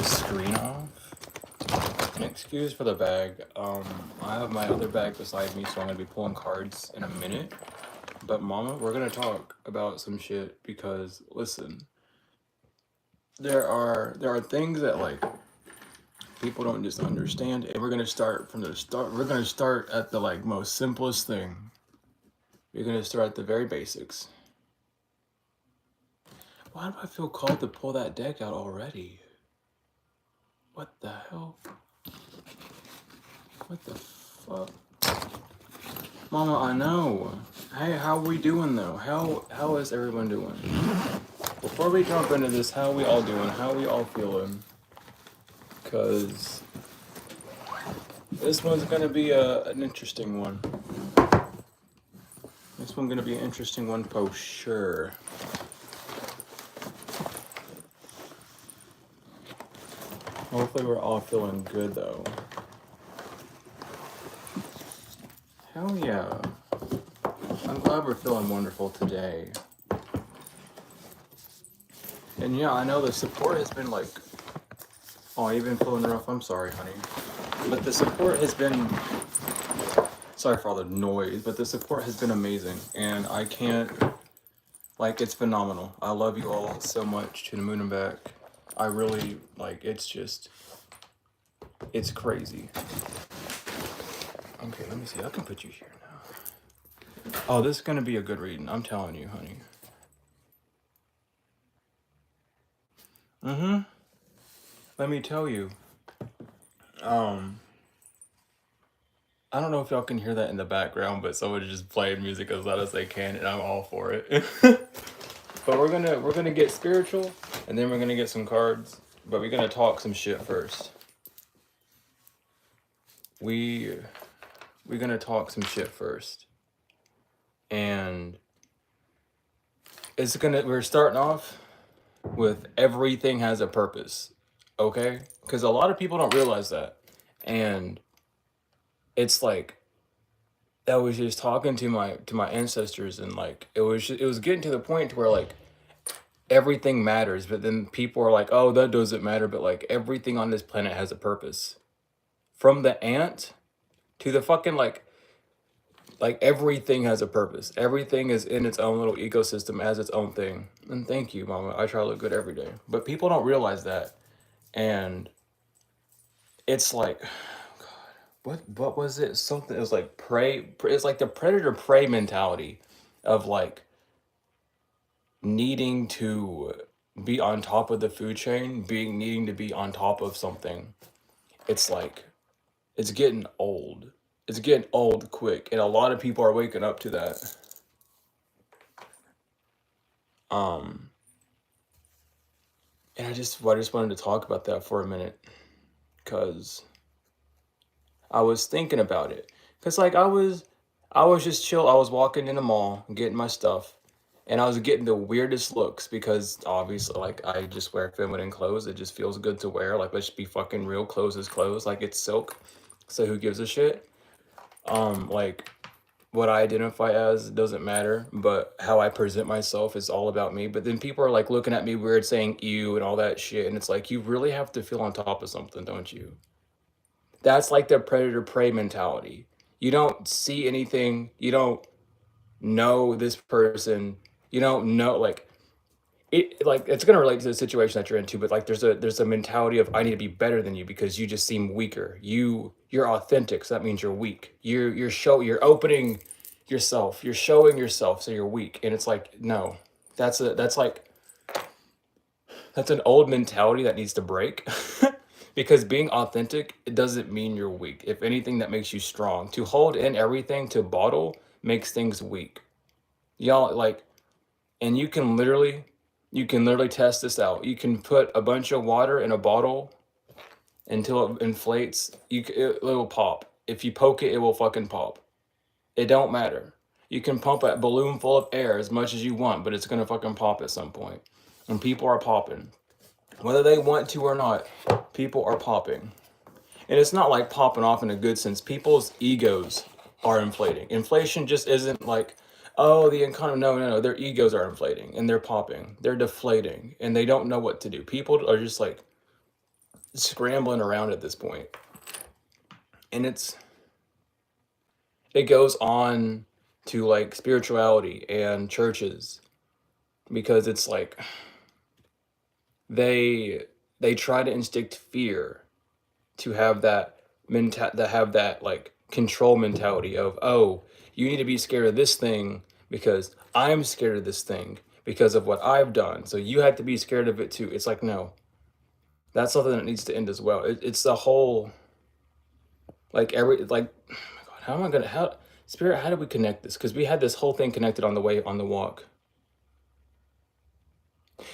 the screen off. Excuse for the bag. I have my other bag beside me, so I'm gonna be pulling cards in a minute. But Mama, we're gonna talk about some shit because listen, there are things that like people don't just understand, and we're gonna start from the start. We're gonna start at the like most simplest thing. We're gonna start at the very basics. Why do I feel called to pull that deck out already? What the hell? What the fuck? Mama, I know. Hey, how we doing though? How is everyone doing? Before we jump into this, how we all doing? How we all feeling? Cause this one's gonna be an interesting one. This one's gonna be an interesting one for sure. Hopefully we're all feeling good though. Hell yeah. I'm glad we're feeling wonderful today. And yeah, I know the support has been like, oh, you've been feeling rough. I'm sorry, honey. But the support has been, sorry for all the noise, but the support has been amazing. And I can't, like, it's phenomenal. I love you all so much, to the moon and back. I really, like, it's just, it's crazy. Okay, let me see. I can put you here now. Oh, this is going to be a good reading. I'm telling you, honey. Let me tell you. I don't know if y'all can hear that in the background, but someone's just playing music as loud as they can, and I'm all for it. But we're gonna get spiritual, and then we're gonna get some cards. But we're gonna talk some shit first. We're gonna talk some shit first, and we're starting off with everything has a purpose, okay? Because a lot of people don't realize that, and it's like I was just talking to my ancestors, and like it was getting to the point to where like everything matters, but then people are like, oh, that doesn't matter, but like everything on this planet has a purpose, from the ant to the fucking like everything has a purpose. Everything is in its own little ecosystem, has its own thing. And thank you, Mama. I try to look good every day, but people don't realize that, and it's like, what was it? Something, it was like prey. It's like the predator prey mentality of like needing to be on top of the food chain, needing to be on top of something. It's like it's getting old. It's getting old quick, and a lot of people are waking up to that. And I just wanted to talk about that for a minute, cause I was thinking about it. Cause like I was just chill. I was walking in the mall, getting my stuff, and I was getting the weirdest looks because obviously, like, I just wear feminine clothes. It just feels good to wear. Like, let's be fucking real. Clothes is clothes. Like, it's silk. So who gives a shit? Like, what I identify as doesn't matter, but how I present myself is all about me. But then people are like looking at me weird, saying "ew" and all that shit, and it's like you really have to feel on top of something, don't you? That's like the predator prey mentality. You don't see anything. You don't know this person. You don't know like it. Like it's gonna relate to the situation that you're into, but like there's a mentality of I need to be better than you because you just seem weaker. You're authentic, so that means you're weak. You're opening yourself. You're showing yourself, so you're weak. And it's like no, that's an old mentality that needs to break. Because being authentic, it doesn't mean you're weak. If anything, that makes you strong. To hold in everything, to bottle, makes things weak. Y'all, like, and you can literally test this out. You can put a bunch of water in a bottle until it inflates. It will pop. If you poke it, it will fucking pop. It don't matter. You can pump a balloon full of air as much as you want, but it's gonna fucking pop at some point. And people are popping. Whether they want to or not, people are popping. And it's not like popping off in a good sense. People's egos are inflating. Inflation just isn't like, oh, the economy. No. Their egos are inflating and they're popping. They're deflating and they don't know what to do. People are just like, scrambling around at this point. And it goes on to like spirituality and churches, because it's like they try to instict fear to have that like control mentality of, oh, you need to be scared of this thing because I'm scared of this thing because of what I've done, so you have to be scared of it too. It's like, no, that's something that needs to end as well. It's the whole, like, every, like, oh my God, how am I gonna, how, Spirit, how do we connect this? Because we had this whole thing connected on the way, on the walk.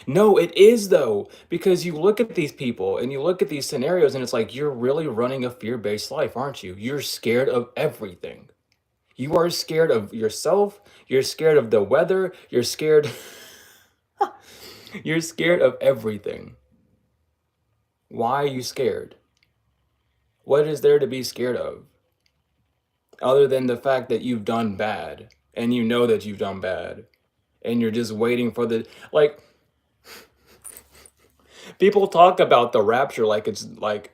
No, it is though, because you look at these people and you look at these scenarios and it's like, you're really running a fear-based life, aren't you? You're scared of everything. You are scared of yourself, you're scared of the weather, you're scared you're scared of everything. Why are you scared? What is there to be scared of? Other than the fact that you've done bad and you know that you've done bad and you're just waiting for the, like, people talk about the rapture like it's like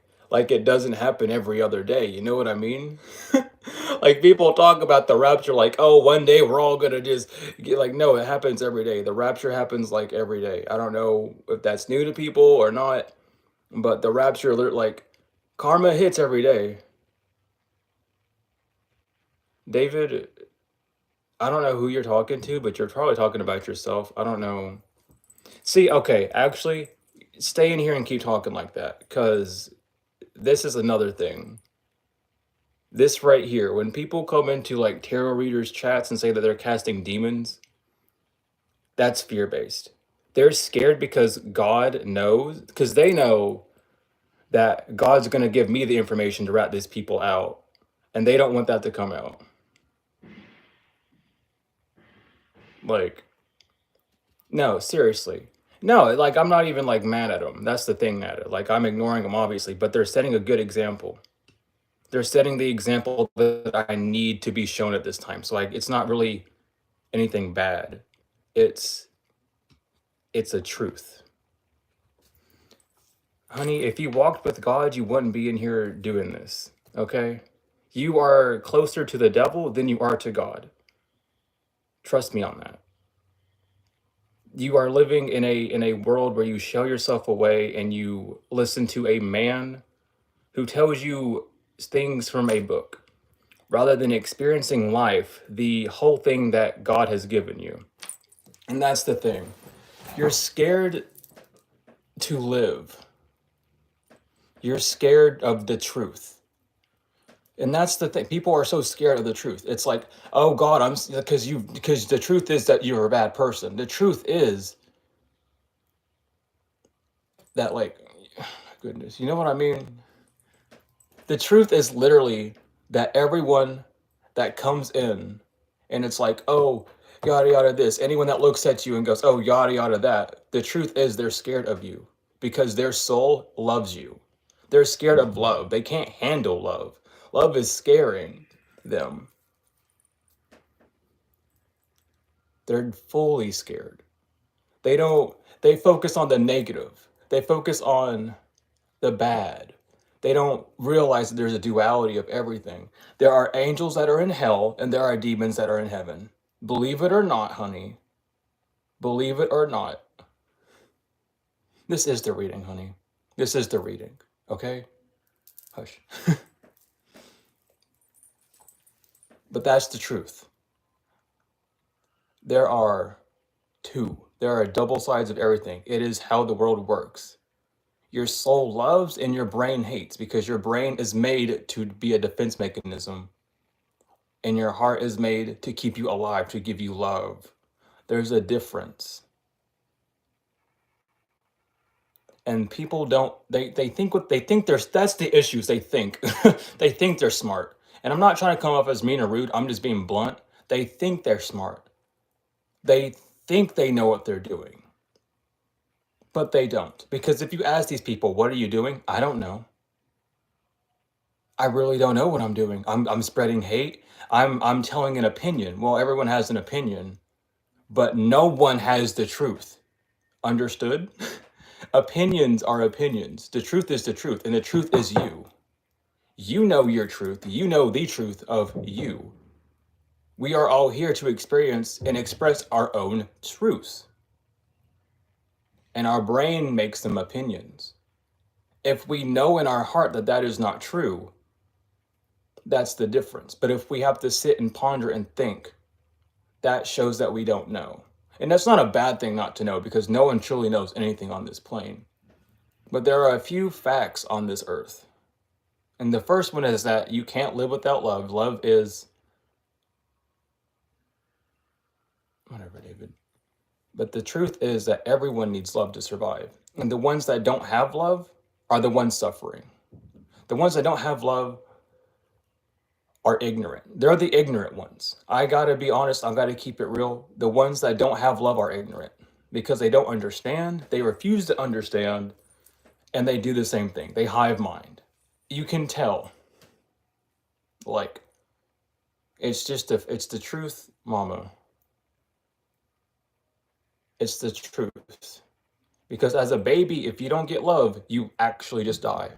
it doesn't happen every other day. You know what I mean? Like, people talk about the rapture like, oh, one day we're all gonna just get, like, no, it happens every day. The rapture happens like every day. I don't know if that's new to people or not, but the rapture, like, karma hits every day. David, I don't know who you're talking to, but you're probably talking about yourself. I don't know. See, okay, actually, stay in here and keep talking like that, because this is another thing. This right here, when people come into like tarot readers chats and say that they're casting demons, that's fear-based. They're scared because God knows, because they know that God's going to give me the information to rat these people out, and they don't want that to come out. Like, no, seriously. No, like, I'm not even like mad at them. That's the thing at it. Like, I'm ignoring them obviously, but they're setting a good example. They're setting the example that I need to be shown at this time. So like, it's not really anything bad. It's a truth. Honey, if you walked with God, you wouldn't be in here doing this. Okay? You are closer to the devil than you are to God. Trust me on that. You are living in a world where you show yourself away and you listen to a man who tells you things from a book rather than experiencing life, the whole thing that God has given you. And that's the thing. You're scared to live. You're scared of the truth. And that's the thing. People are so scared of the truth. It's like, oh God, because the truth is that you're a bad person. The truth is that, like, goodness, you know what I mean? The truth is literally that everyone that comes in and it's like, oh, yada yada this, anyone that looks at you and goes, oh, yada yada that, the truth is they're scared of you because their soul loves you. They're scared of love. They can't handle love. Love is scaring them. They're fully scared. They focus on the negative. They focus on the bad. They don't realize that there's a duality of everything. There are angels that are in hell and there are demons that are in heaven. Believe it or not, honey. Believe it or not. This is the reading, honey. This is the reading. Okay? Hush. But that's the truth. There are double sides of everything. It is how the world works. Your soul loves and your brain hates, because your brain is made to be a defense mechanism and your heart is made to keep you alive, to give you love. There's a difference. And people don't, they think that's the issues. They think, they think they're smart. And I'm not trying to come off as mean or rude. I'm just being blunt. They think they're smart. They think they know what they're doing. But they don't. Because if you ask these people, what are you doing? I don't know. I really don't know what I'm doing. I'm spreading hate. I'm telling an opinion. Well, everyone has an opinion, but no one has the truth. Understood? Opinions are opinions. The truth is the truth, and the truth is you. You know your truth. You know the truth of you. We are all here to experience and express our own truths. And our brain makes them opinions. If we know in our heart that that is not true, that's the difference. But if we have to sit and ponder and think, that shows that we don't know. And that's not a bad thing not to know, because no one truly knows anything on this plane. But there are a few facts on this earth. And the first one is that you can't live without love. Love is... whatever, David. But the truth is that everyone needs love to survive. And the ones that don't have love are the ones suffering. The ones that don't have love are ignorant. They're the ignorant ones. I gotta be honest, I gotta keep it real. The ones that don't have love are ignorant because they don't understand, they refuse to understand, and they do the same thing. They hive mind. You can tell. Like, it's the truth, mama. It's the truth. Because as a baby, if you don't get love, you actually just die.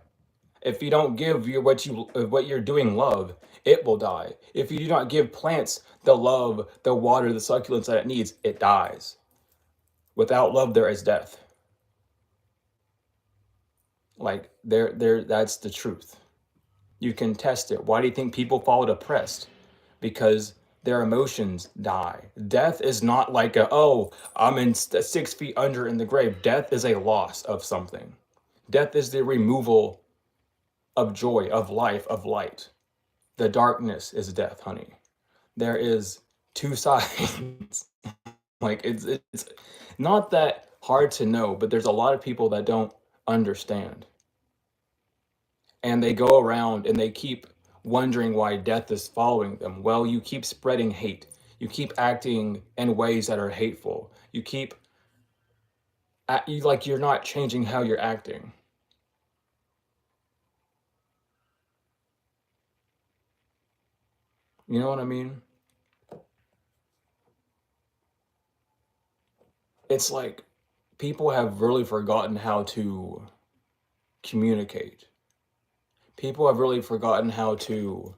If you don't give what you're doing love, it will die. If you do not give plants the love, the water, the succulence that it needs, it dies. Without love, there is death. Like that's the truth. You can test it. Why do you think people fall depressed? Because their emotions die. Death is not like I'm in 6 feet under in the grave. Death is a loss of something. Death is the removal of joy, of life, of light. The darkness is death, honey. There is two sides. Like it's not that hard to know, but there's a lot of people that don't understand. And they go around and they keep wondering why death is following them. Well, you keep spreading hate. You keep acting in ways that are hateful. You keep you're not changing how you're acting. You know what I mean? It's like people have really forgotten how to communicate. People have really forgotten how to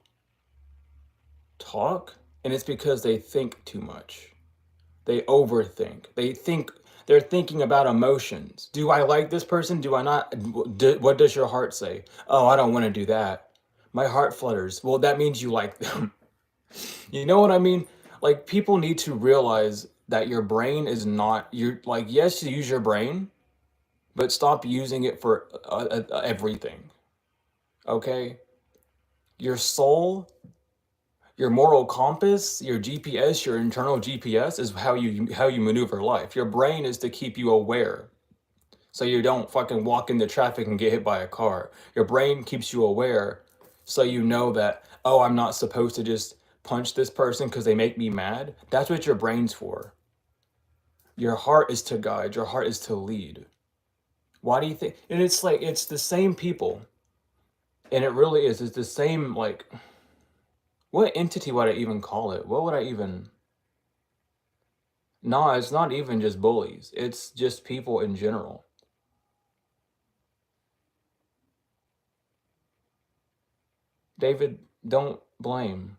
talk, and it's because they think too much. They overthink. They're thinking about emotions. Do I like this person? Do I not? What does your heart say? Oh, I don't want to do that. My heart flutters. Well, that means you like them. You know what I mean? Like, people need to realize that your brain is not, you're like, yes, you use your brain, but stop using it for everything. Okay? Your soul, your moral compass, your GPS, your internal GPS is how you maneuver life. Your brain is to keep you aware, so you don't fucking walk into traffic and get hit by a car. Your brain keeps you aware, so you know that, oh, I'm not supposed to just punch this person because they make me mad. That's what your brain's for. Your heart is to guide. Your heart is to lead. Why do you think? And it's like, it's the same people. And it really is. It's the same, like, what entity would I even call it? What would I even... No, it's not even just bullies. It's just people in general. David, don't blame.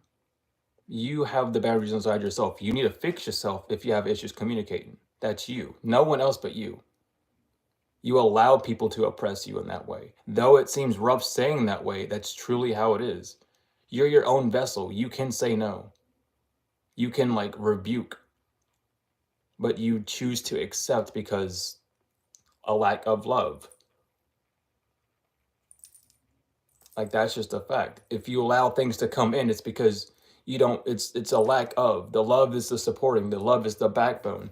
You have the boundaries inside yourself. You need to fix yourself if you have issues communicating. That's you. No one else but you. You allow people to oppress you in that way. Though it seems rough saying that way, that's truly how it is. You're your own vessel. You can say no. You can, like, rebuke. But you choose to accept because a lack of love. Like, that's just a fact. If you allow things to come in, it's because you don't, it's a lack of. The love is the supporting. The love is the backbone.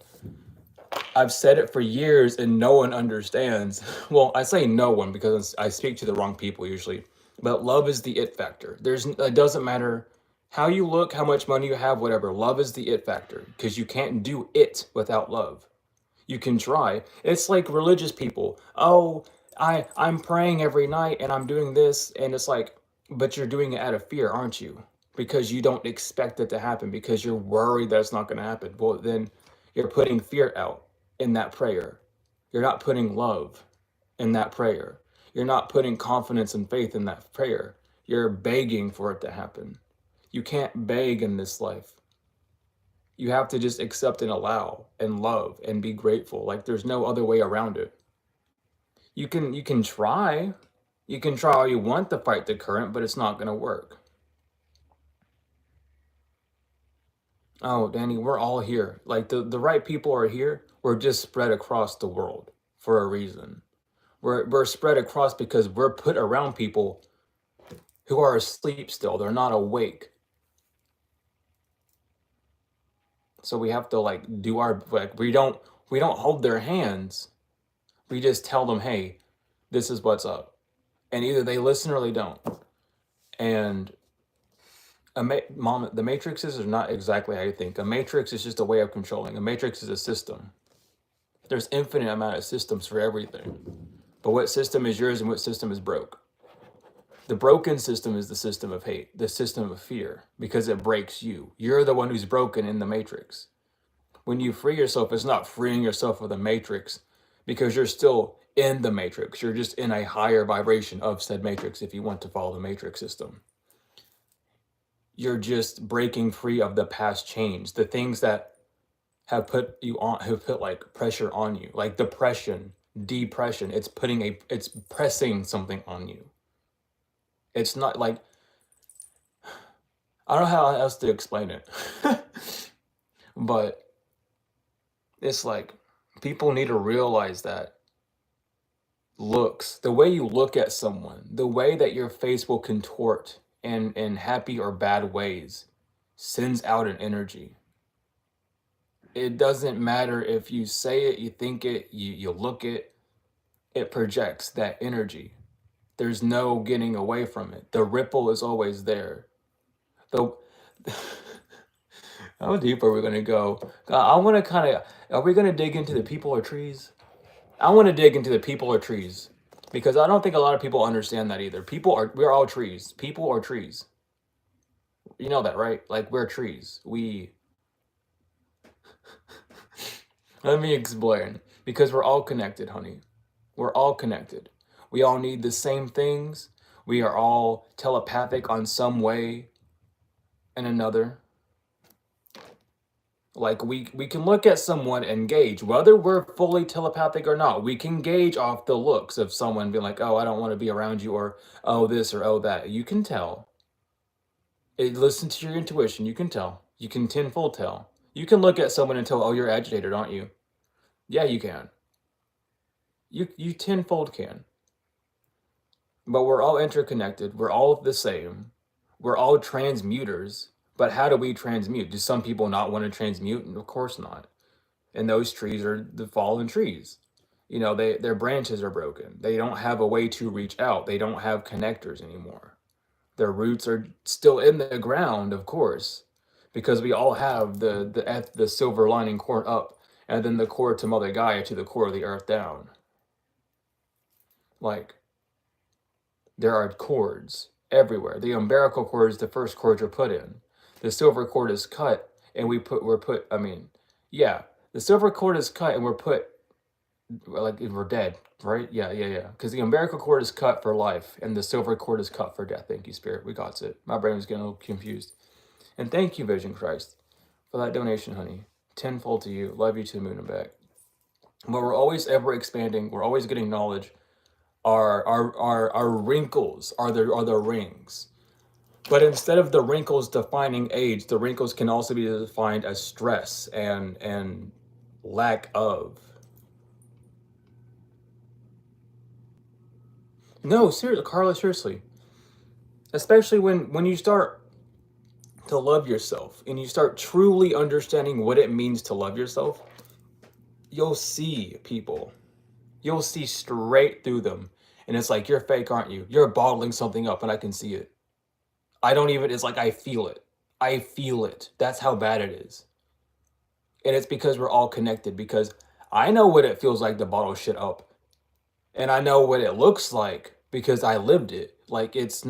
I've said it for years and no one understands. Well, I say no one because I speak to the wrong people usually. But love is the it factor. It doesn't matter how you look, how much money you have, whatever. Love is the it factor because you can't do it without love. You can try. It's like religious people. Oh, I'm praying every night and I'm doing this, and it's like, but you're doing it out of fear, aren't you? Because you don't expect it to happen, because you're worried that it's not going to happen. Well, then you're putting fear out in that prayer. You're not putting love in that prayer. You're not putting confidence and faith in that prayer. You're begging for it to happen. You can't beg in this life. You have to just accept and allow and love and be grateful. Like there's no other way around it. You can try. You can try all you want to fight the current, but it's not going to work. Oh, Danny, we're all here. Like the right people are here. We're just spread across the world for a reason. We're spread across because we're put around people who are asleep still. They're not awake. So we have to like do our like we don't hold their hands. We just tell them, "Hey, this is what's up." And either they listen or they don't. And the matrices are not exactly how you think. A matrix is just a way of controlling. A matrix is a system. There's infinite amount of systems for everything. But what system is yours and what system is broke? The broken system is the system of hate, the system of fear, because it breaks you. You're the one who's broken in the matrix. When you free yourself, it's not freeing yourself of the matrix because you're still in the matrix. You're just in a higher vibration of said matrix if you want to follow the matrix system. You're just breaking free of the past chains, the things that have put like pressure on you, like depression, it's pressing something on you. It's not like, I don't know how else to explain it. But it's like people need to realize that the way you look at someone, the way that your face will contort in happy or bad ways sends out an energy. It doesn't matter if you say it, you think it, you look it, it projects that energy. There's no getting away from it. The ripple is always there. The How deep are we gonna go? I want to kind of. Are we gonna dig into the people or trees? I want to dig into the people or trees because I don't think a lot of people understand that either. We're all trees. People are trees. You know that, right? Like we're trees. Let me explain. Because we're all connected, honey. We're all connected. We all need the same things. We are all telepathic on some way and another. Like we can look at someone and gauge whether we're fully telepathic or not. We can gauge off the looks of someone being like, "Oh, I don't want to be around you," or "Oh, this," or "Oh, that." You can tell. Listen to your intuition. You can tell. You can tenfold tell. You can look at someone and tell, "Oh, you're agitated, aren't you?" Yeah, you can. You tenfold can. But we're all interconnected. We're all the same. We're all transmuters. But how do we transmute? Do some people not want to transmute? Of course not. And those trees are the fallen trees. You know, their branches are broken. They don't have a way to reach out. They don't have connectors anymore. Their roots are still in the ground, of course, because we all have the silver lining cord up, and then the cord to Mother Gaia to the core of the earth down. Like there are cords everywhere. The umbilical cord is the first cord you're put in. The silver cord is cut, and the silver cord is cut, and we're dead, right? Yeah. Because the umbilical cord is cut for life, and the silver cord is cut for death. Thank you, Spirit. We got it. My brain was getting a little confused. And thank you, Vision Christ, for that donation, honey. Tenfold to you. Love you to the moon and back. But we're always ever expanding. We're always getting knowledge. Our wrinkles are the rings. But instead of the wrinkles defining age, the wrinkles can also be defined as stress and lack of. No, seriously, Carla, seriously. Especially when you start to love yourself and you start truly understanding what it means to love yourself, you'll see people. You'll see straight through them. And it's like, you're fake, aren't you? You're bottling something up and I can see it. It's like I feel it. I feel it. That's how bad it is. And it's because we're all connected, because I know what it feels like to bottle shit up. And I know what it looks like because I lived it. Like it's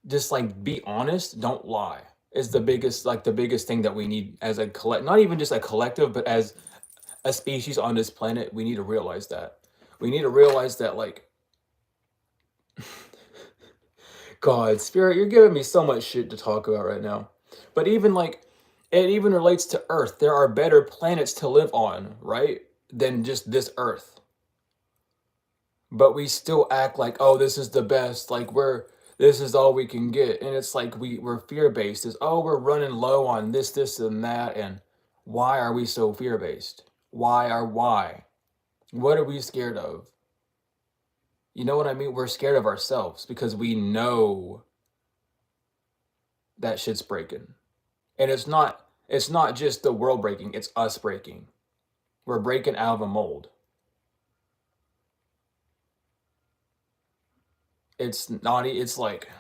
just like, be honest, don't lie. Is the biggest thing that we need as a not even just a collective, but as a species on this planet, we need to realize that. We need to realize that, like, God, Spirit, you're giving me so much shit to talk about right now. But even like, it even relates to Earth. There are better planets to live on, right? Than just this Earth. But we still act like, oh, this is the best. Like, this is all we can get. And it's like, we're fear based. Is, oh, we're running low on this, and that. And why are we so fear based? Why? What are we scared of? You know what I mean? We're scared of ourselves because we know that shit's breaking. And it's not just the world breaking, it's us breaking. We're breaking out of a mold. It's Nani, it's like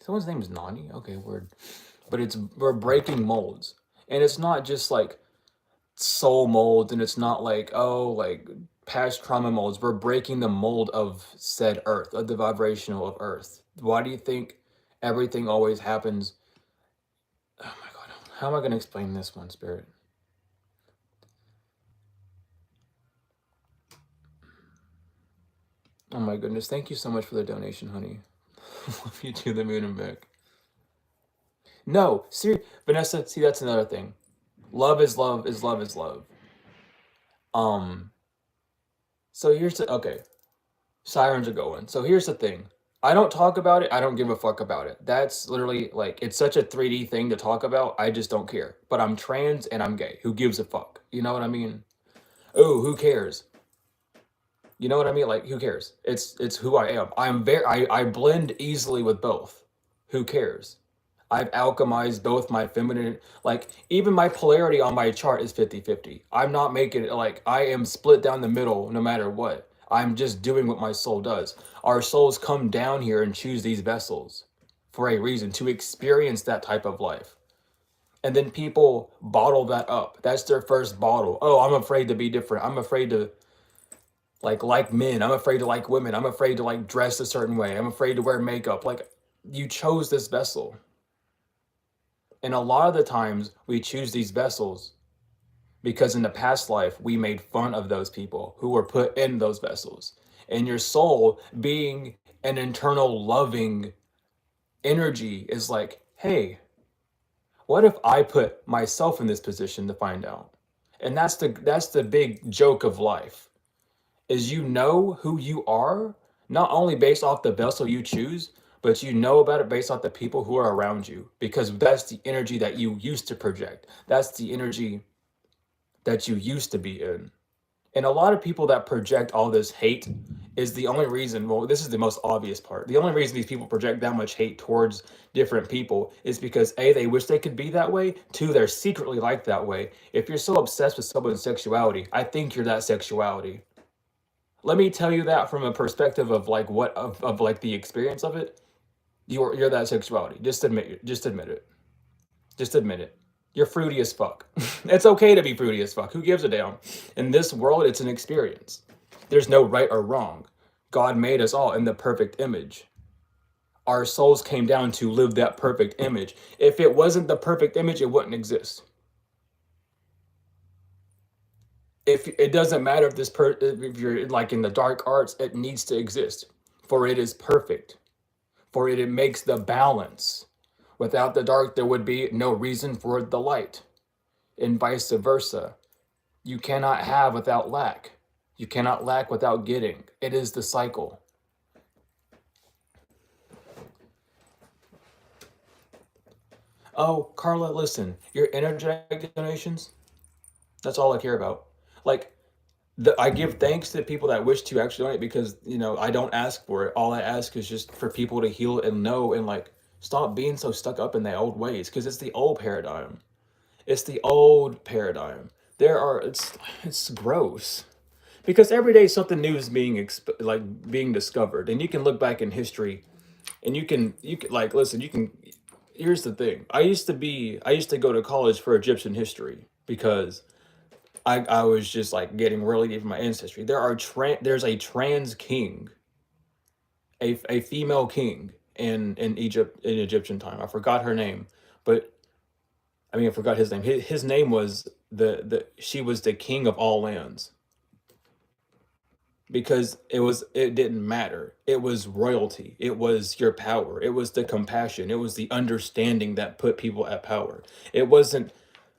someone's name is Nani? Okay, word. But we're breaking molds. And it's not just like soul molds, and it's not like, oh, like past trauma molds. We're breaking the mold of said earth, of the vibrational of earth. Why do you think everything always happens? Oh my God, how am I going to explain this one, Spirit? Oh my goodness, thank you so much for the donation, honey. Love you to the moon and back. No, seriously, Vanessa, see, that's another thing. Love is love is love is love. So here's the, okay, sirens are going. So here's the thing. I don't talk about it. I don't give a fuck about it. That's literally like, it's such a 3D thing to talk about. I just don't care. But I'm trans and I'm gay. Who gives a fuck? You know what I mean? Oh, who cares? You know what I mean? Like, who cares? It's who I am. I blend easily with both. Who cares? I've alchemized both my feminine, like, even my polarity on my chart is 50-50. I'm not making it like I am split down the middle no matter what. I'm just doing what my soul does. Our souls come down here and choose these vessels for a reason, to experience that type of life. And then people bottle that up. That's their first bottle. Oh, I'm afraid to be different. I'm afraid to like men. I'm afraid to like women. I'm afraid to like dress a certain way. I'm afraid to wear makeup. Like, you chose this vessel. And a lot of the times we choose these vessels because in the past life we made fun of those people who were put in those vessels. And your soul, being an internal loving energy, is like, hey, what if I put myself in this position to find out? And that's the big joke of life. Is you know who you are, not only based off the vessel you choose, but you know about it based off the people who are around you, because that's the energy that you used to project. That's the energy that you used to be in. And a lot of people that project all this hate is the only reason, well, this is the most obvious part. The only reason these people project that much hate towards different people is because A, they wish they could be that way. Two, they're secretly like that way. If you're so obsessed with someone's sexuality, I think you're that sexuality. Let me tell you that from a perspective of like what of like the experience of it. You're that sexuality. Just admit it. Just admit it. Just admit it. You're fruity as fuck. It's okay to be fruity as fuck. Who gives a damn? In this world, it's an experience. There's no right or wrong. God made us all in the perfect image. Our souls came down to live that perfect image. If it wasn't the perfect image, it wouldn't exist. If it doesn't matter if if you're like in the dark arts, it needs to exist, for it is perfect. For it makes the balance. Without the dark, there would be no reason for the light, and vice versa. You cannot have without lack. You cannot lack without getting. It is the cycle. Oh, Carla, listen, your energetic donations, that's all I care about. Like, I give thanks to people that wish to actually donate because, I don't ask for it. All I ask is just for people to heal and know and like stop being so stuck up in their old ways, because it's the old paradigm. It's the old paradigm. It's gross. Because every day something new is being discovered, and you can look back in history, and you can like listen. You can. Here's the thing. I used to go to college for Egyptian history because I was just like getting really deep in my ancestry. There's a trans king, a female king in Egypt, in Egyptian time. I forgot her name, but I forgot his name. His name was she was the king of all lands, because it didn't matter. It was royalty. It was your power. It was the compassion. It was the understanding that put people at power. It wasn't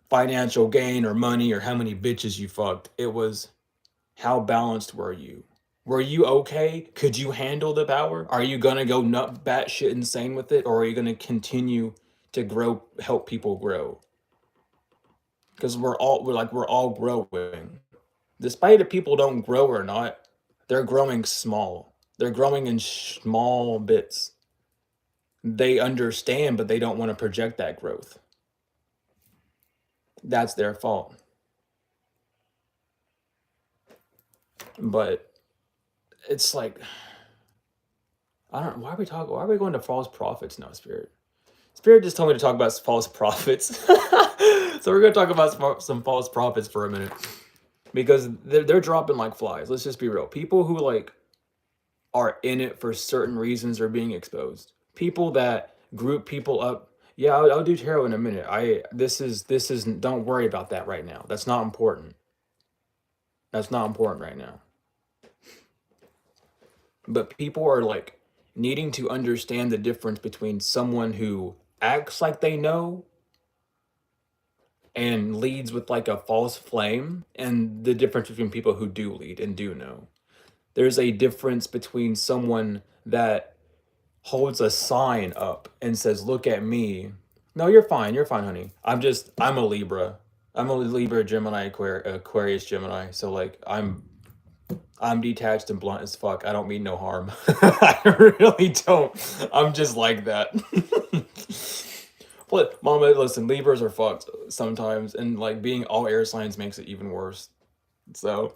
financial gain or money or how many bitches you fucked. It was how balanced were you? Were you okay? Could you handle the power? Are you gonna go nut batshit insane with it, or are you gonna continue to grow, help people grow? Because we're all growing. Despite if people don't grow or not, they're growing small. They're growing in small bits. They understand, but they don't want to project that growth. That's their fault. But it's like, I don't. Why are we talking? Why are we going to false prophets now, Spirit? Spirit just told me to talk about false prophets. So we're going to talk about some false prophets for a minute, because they're dropping like flies. Let's just be real. People who like are in it for certain reasons are being exposed. People that group people up. Yeah, I'll do tarot in a minute. This is don't worry about that right now. That's not important. That's not important right now. But people are like needing to understand the difference between someone who acts like they know and leads with like a false flame, and the difference between people who do lead and do know. There's a difference between someone that holds a sign up and says, "Look at me." No, you're fine. You're fine, honey. I'm a Libra. I'm a Libra, Gemini, Aquarius, Gemini. So like I'm detached and blunt as fuck. I don't mean no harm. I really don't. I'm just like that. But mama, listen, Libras are fucked sometimes, and like being all air signs makes it even worse. So,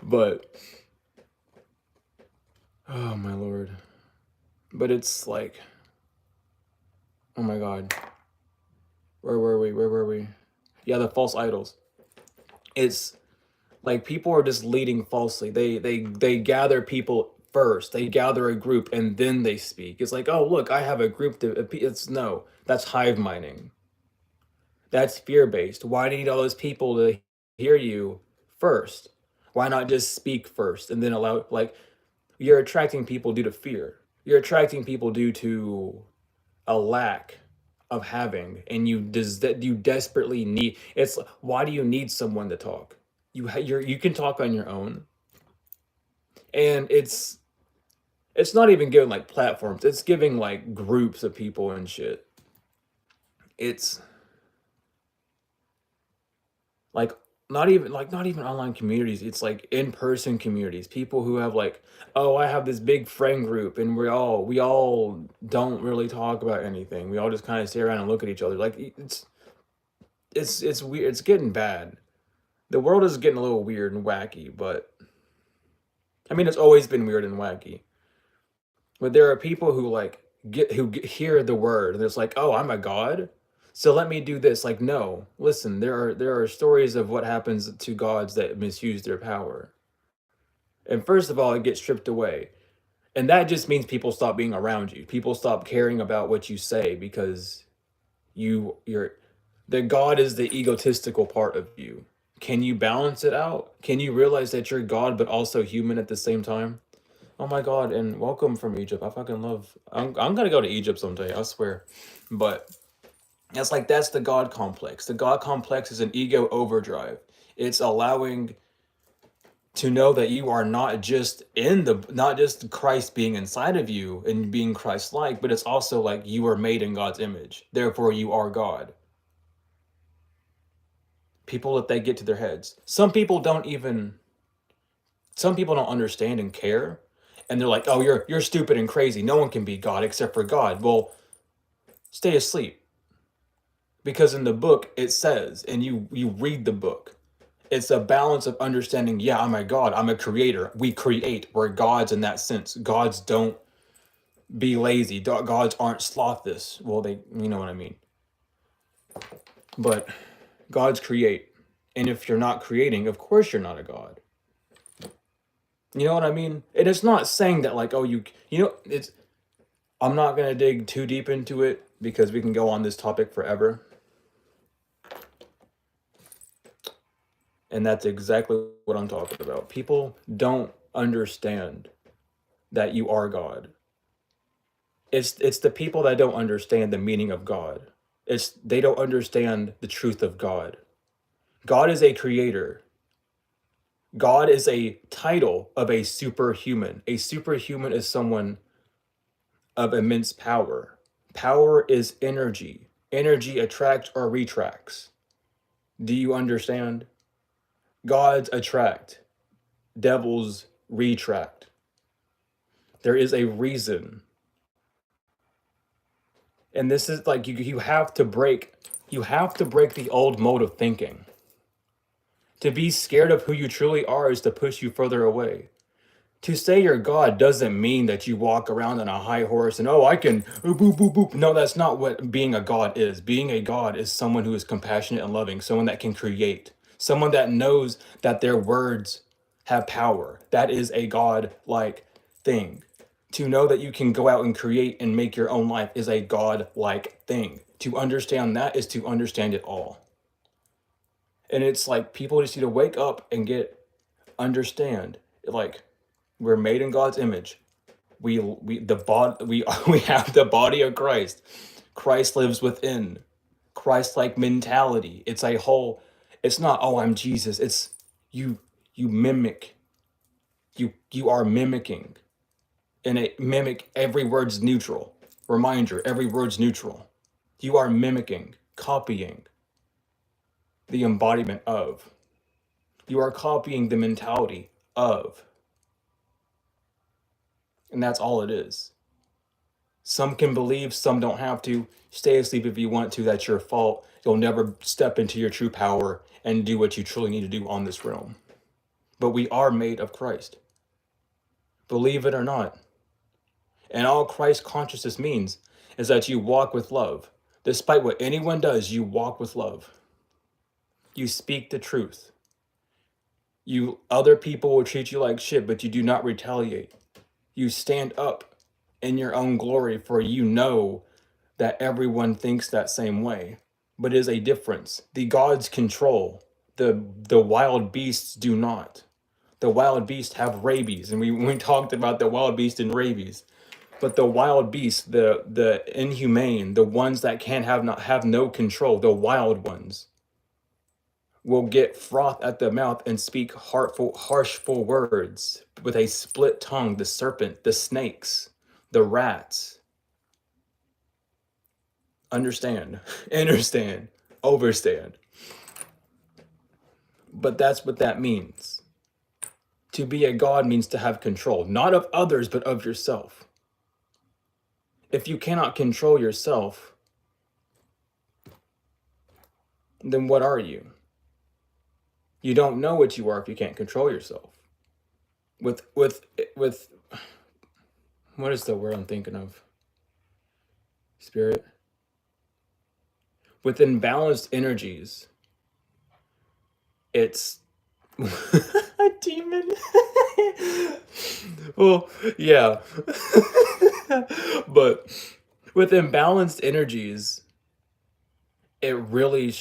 but oh my lord. But it's like, oh my god. Where were we? Where were we? Yeah, the false idols. It's like people are just leading falsely. They gather people first. They gather a group and then they speak. It's like, oh look, I have a group to. It's no, that's hive minding. That's fear based. Why do you need all those people to hear you first? Why not just speak first and then allow, like, you're attracting people due to fear. You're attracting people due to a lack of having, and you desperately need. It's why do you need someone to talk? You can talk on your own, and it's not even giving like platforms. It's giving like groups of people and shit. It's like not even online communities. It's like in-person communities. People who have like, oh, I have this big friend group, and we all don't really talk about anything. We all just kind of stay around and look at each other. Like it's weird. It's getting bad. The world is getting a little weird and wacky, but I mean it's always been weird and wacky. But there are people who like hear the word and it's like, oh, I'm a god, so let me do this. Like, no, listen, there are stories of what happens to gods that misuse their power. And first of all, it gets stripped away. And that just means people stop being around you. People stop caring about what you say because you're the god is the egotistical part of you. Can you balance it out? Can you realize that you're God but also human at the same time? Oh my god, and welcome from Egypt. I fucking love. I'm gonna go to Egypt someday, I swear. But it's like that's the God complex. The God complex is an ego overdrive. It's allowing to know that you are not just Christ being inside of you and being Christ-like, but it's also like you are made in God's image. Therefore, you are God. People let that get to their heads. Some people don't understand and care, and they're like, oh, you're stupid and crazy, no one can be God except for God. Well, stay asleep, because in the book it says, and you read the book, it's a balance of understanding. Yeah, I'm a god, I'm a creator, we create, we're gods in that sense. Gods don't be lazy, gods aren't slothless. Well, they, you know what I mean. But gods create, and if you're not creating, of course you're not a god. You know what I mean? And it's not saying that like, oh, you know, it's, I'm not going to dig too deep into it because we can go on this topic forever. And that's exactly what I'm talking about. People don't understand that you are God. It's the people that don't understand the meaning of God. They don't understand the truth of God. God is a creator. God is a title of a superhuman. A superhuman is someone of immense power. Power is energy. Energy attracts or retracts. Do you understand? Gods attract, devils retract. There is a reason. And this is like you have to break the old mode of thinking. To be scared of who you truly are is to push you further away. To say you're God doesn't mean that you walk around on a high horse and, oh, I can boop, boop, boop. No, that's not what being a God is. Being a God is someone who is compassionate and loving, someone that can create, someone that knows that their words have power. That is a God-like thing. To know that you can go out and create and make your own life is a God-like thing. To understand that is to understand it all. And it's like people just need to wake up and understand. Like, we're made in God's image. We have the body of Christ. Christ lives within. Christ-like mentality. It's a whole. It's not, oh, I'm Jesus. It's you. You mimic. You are mimicking, and a mimic. Every word's neutral. Reminder: every word's neutral. You are mimicking, copying the embodiment of. You are copying the mentality of, and that's all it is. Some can believe, some don't have to. Stay asleep if you want to. That's your fault. You'll never step into your true power and do what you truly need to do on this realm. But we are made of Christ. Believe it or not. And all Christ consciousness means is that you walk with love. Despite what anyone does, you walk with love. You speak the truth. Other people will treat you like shit, but you do not retaliate. You stand up in your own glory, for you know that everyone thinks that same way. But it is a difference. The gods control. The wild beasts do not. The wild beasts have rabies, and we talked about the wild beast and rabies. But the wild beasts, the inhumane, the ones that can't have no control, the wild ones, will get froth at the mouth and speak harshful words with a split tongue. The serpent, the snakes, the rats. Understand, understand, overstand. But that's what that means. To be a god means to have control, not of others, but of yourself. If you cannot control yourself, then what are you? You don't know what you are if you can't control yourself. With what is the word I'm thinking of? Spirit? With imbalanced energies, it's a demon. Well, yeah. But with imbalanced energies, it really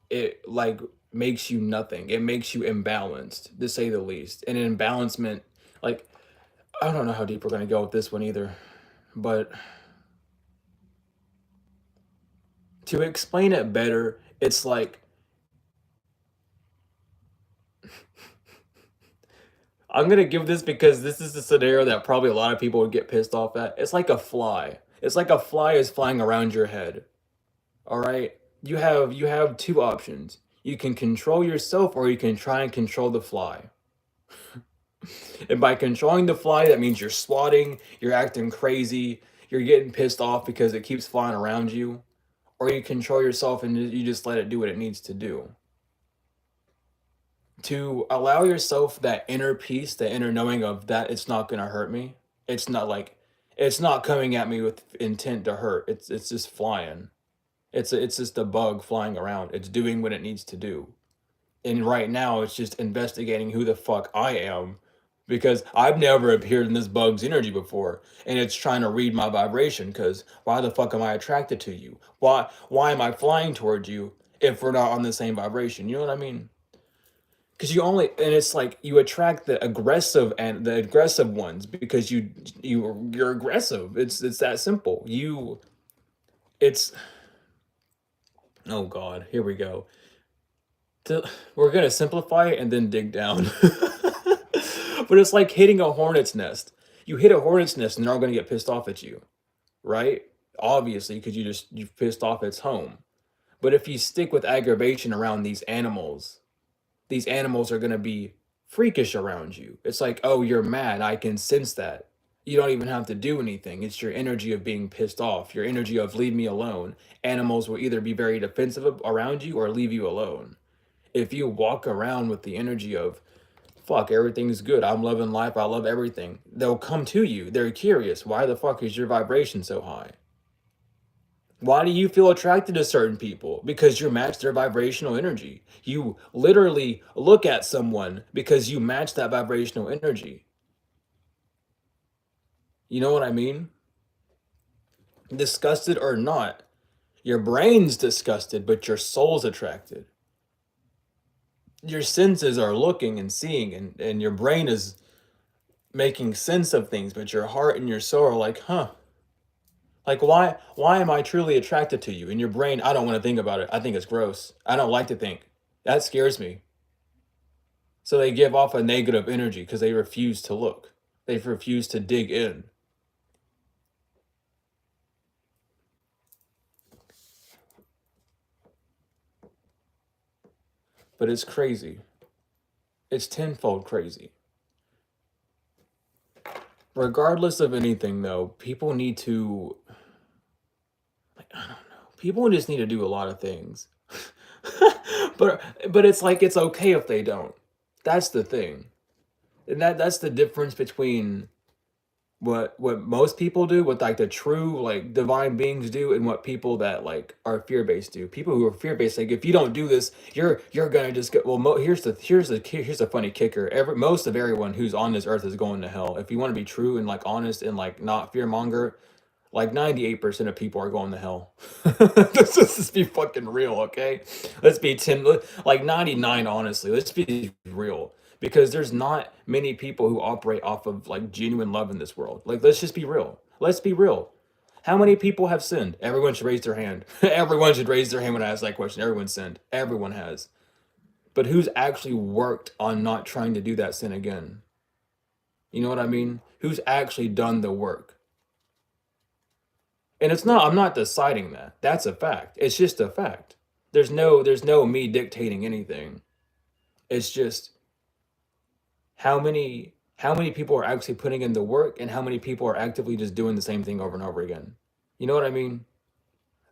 it like makes you nothing. It makes you imbalanced, to say the least. And an imbalancement, like, I don't know how deep we're gonna go with this one either, but to explain it better, it's like, I'm gonna give this because this is the scenario that probably a lot of people would get pissed off at. It's like a fly. It's like a fly is flying around your head. All right? You have two options. You can control yourself or you can try and control the fly. And by controlling the fly, that means you're swatting, you're acting crazy, you're getting pissed off because it keeps flying around you. Or you control yourself and you just let it do what it needs to do. To allow yourself that inner peace, the inner knowing of that it's not going to hurt me. It's not coming at me with intent to hurt. It's just flying. It's just a bug flying around. It's doing what it needs to do. And right now it's just investigating who the fuck I am, because I've never appeared in this bug's energy before, and it's trying to read my vibration. Because why the fuck am I attracted to you? Why am I flying towards you if we're not on the same vibration? You know what I mean? because you only, and it's like you attract the aggressive and the aggressive ones because you're aggressive. It's that simple. It's oh God, here we go. We're gonna simplify it and then dig down. But it's like hitting a hornet's nest. You hit a hornet's nest and they're all gonna get pissed off at you, right? Obviously, because you've pissed off its home. But if you stick with aggravation around these animals are gonna be freakish around you. It's like, oh, you're mad. I can sense that. You don't even have to do anything. It's your energy of being pissed off, your energy of leave me alone. Animals will either be very defensive around you or leave you alone. If you walk around with the energy of fuck, everything's good, I'm loving life, I love everything, they'll come to you. They're curious. Why the fuck is your vibration so high? Why do you feel attracted to certain people? Because you match their vibrational energy. You literally look at someone because you match that vibrational energy. You know what I mean? Disgusted or not, your brain's disgusted, but your soul's attracted. Your senses are looking and seeing, and your brain is making sense of things, but your heart and your soul are like, huh, like why am I truly attracted to you? In your brain, I don't want to think about it. I think it's gross. I don't like to think. That scares me. So they give off a negative energy because they refuse to look. They refuse to dig in. But it's crazy. It's tenfold crazy. Regardless of anything though, people need to, like, I don't know. People just need to do a lot of things. but it's like it's okay if they don't. That's the thing. And that's the difference between what most people do, what like the true like divine beings do, and what people that like are fear-based do. People who are fear-based, like if you don't do this, you're gonna just go, well, here's the funny kicker. Most of everyone who's on this earth is going to hell. If you want to be true and like honest and like not fear-monger, like 98% of people are going to hell. Let's just be fucking real, okay? Let's be 10, like 99, honestly. Let's be real. Because there's not many people who operate off of like genuine love in this world. Like, let's just be real. Let's be real. How many people have sinned? Everyone should raise their hand. Everyone should raise their hand when I ask that question. Everyone sinned. Everyone has. But who's actually worked on not trying to do that sin again? You know what I mean? Who's actually done the work? And it's not, I'm not deciding that. That's a fact. It's just a fact. There's no me dictating anything. It's just how many people are actually putting in the work and how many people are actively just doing the same thing over and over again. You know what I mean?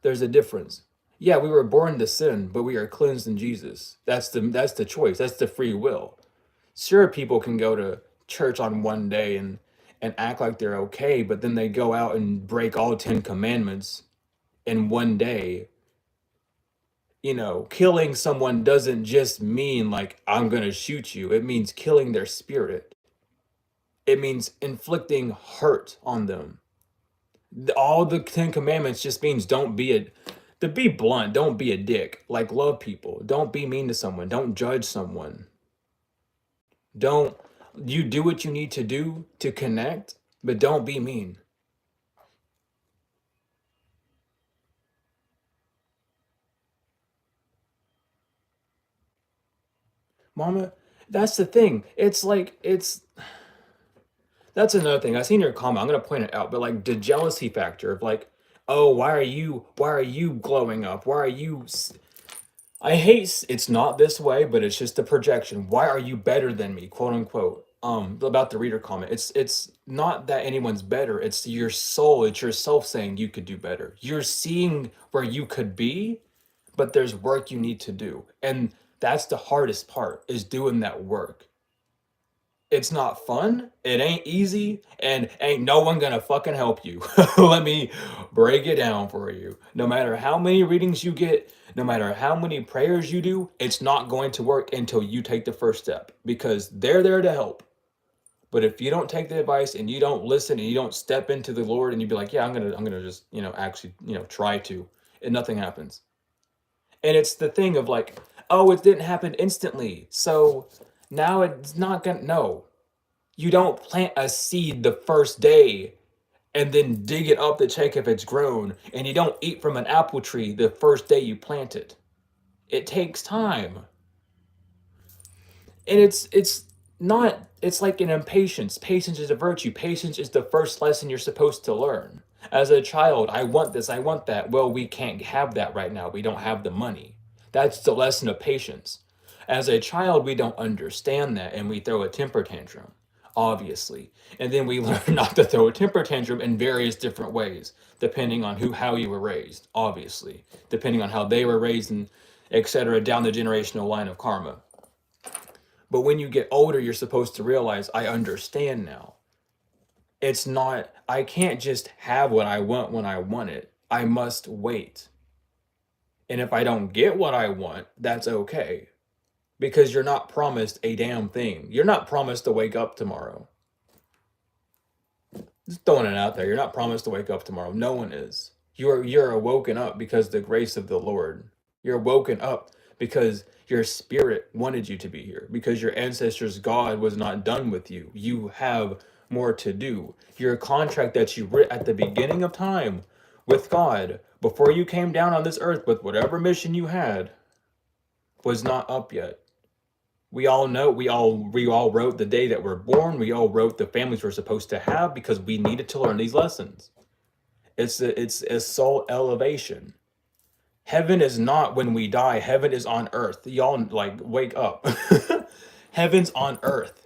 There's a difference. Yeah, we were born to sin, but we are cleansed in Jesus. That's the choice. That's the free will. Sure, people can go to church on one day and act like they're okay, but then they go out and break all 10 commandments in one day. Killing someone doesn't just mean like I'm going to shoot you. It means killing their spirit. It means inflicting hurt on them. All the 10 commandments just means don't be to be blunt, don't be a dick. Like, love people. Don't be mean to someone. Don't judge someone. Don't You do what you need to do to connect, but don't be mean. Mama, that's the thing. It's like that's another thing. I seen your comment. I'm gonna point it out, but like the jealousy factor of like, oh, why are you glowing up? Why are you I hate it's not this way, but it's just a projection. Why are you better than me, quote unquote? About the reader comment. It's not that anyone's better. It's your soul, it's yourself saying you could do better. You're seeing where you could be, but there's work you need to do. And that's the hardest part, is doing that work. It's not fun, it ain't easy, and ain't no one gonna fucking help you. Let me break it down for you. No matter how many readings you get, no matter how many prayers you do, it's not going to work until you take the first step, because they're there to help. But if you don't take the advice and you don't listen and you don't step into the Lord and you be like, yeah, I'm gonna just, actually, try to, and nothing happens. And it's the thing of like, Oh, it didn't happen instantly. So now it's not gonna, no. You don't plant a seed the first day and then dig it up to check if it's grown. And you don't eat from an apple tree the first day you plant it. It takes time. And it's not, it's like an impatience. Patience is a virtue. Patience is the first lesson you're supposed to learn. As a child, I want this, I want that. Well, we can't have that right now. We don't have the money. That's the lesson of patience. As a child, we don't understand that and we throw a temper tantrum, obviously. And then we learn not to throw a temper tantrum in various different ways, depending on how you were raised, obviously, depending on how they were raised and etc. down the generational line of karma. But when you get older, you're supposed to realize, I understand now. It's not, I can't just have what I want when I want it. I must wait. And if I don't get what I want, that's okay. Because you're not promised a damn thing. You're not promised to wake up tomorrow. Just throwing it out there. You're not promised to wake up tomorrow. No one is. You're woken up because the grace of the Lord. You're woken up because your spirit wanted you to be here. Because your ancestors' God was not done with you. You have more to do. Your contract that you writ at the beginning of time with God, before you came down on this earth with whatever mission you had, was not up yet. We all know, we all wrote the day that we're born. We all wrote the families we're supposed to have because we needed to learn these lessons. It's a soul elevation. Heaven is not when we die. Heaven is on earth. Y'all like wake up. Heaven's on earth.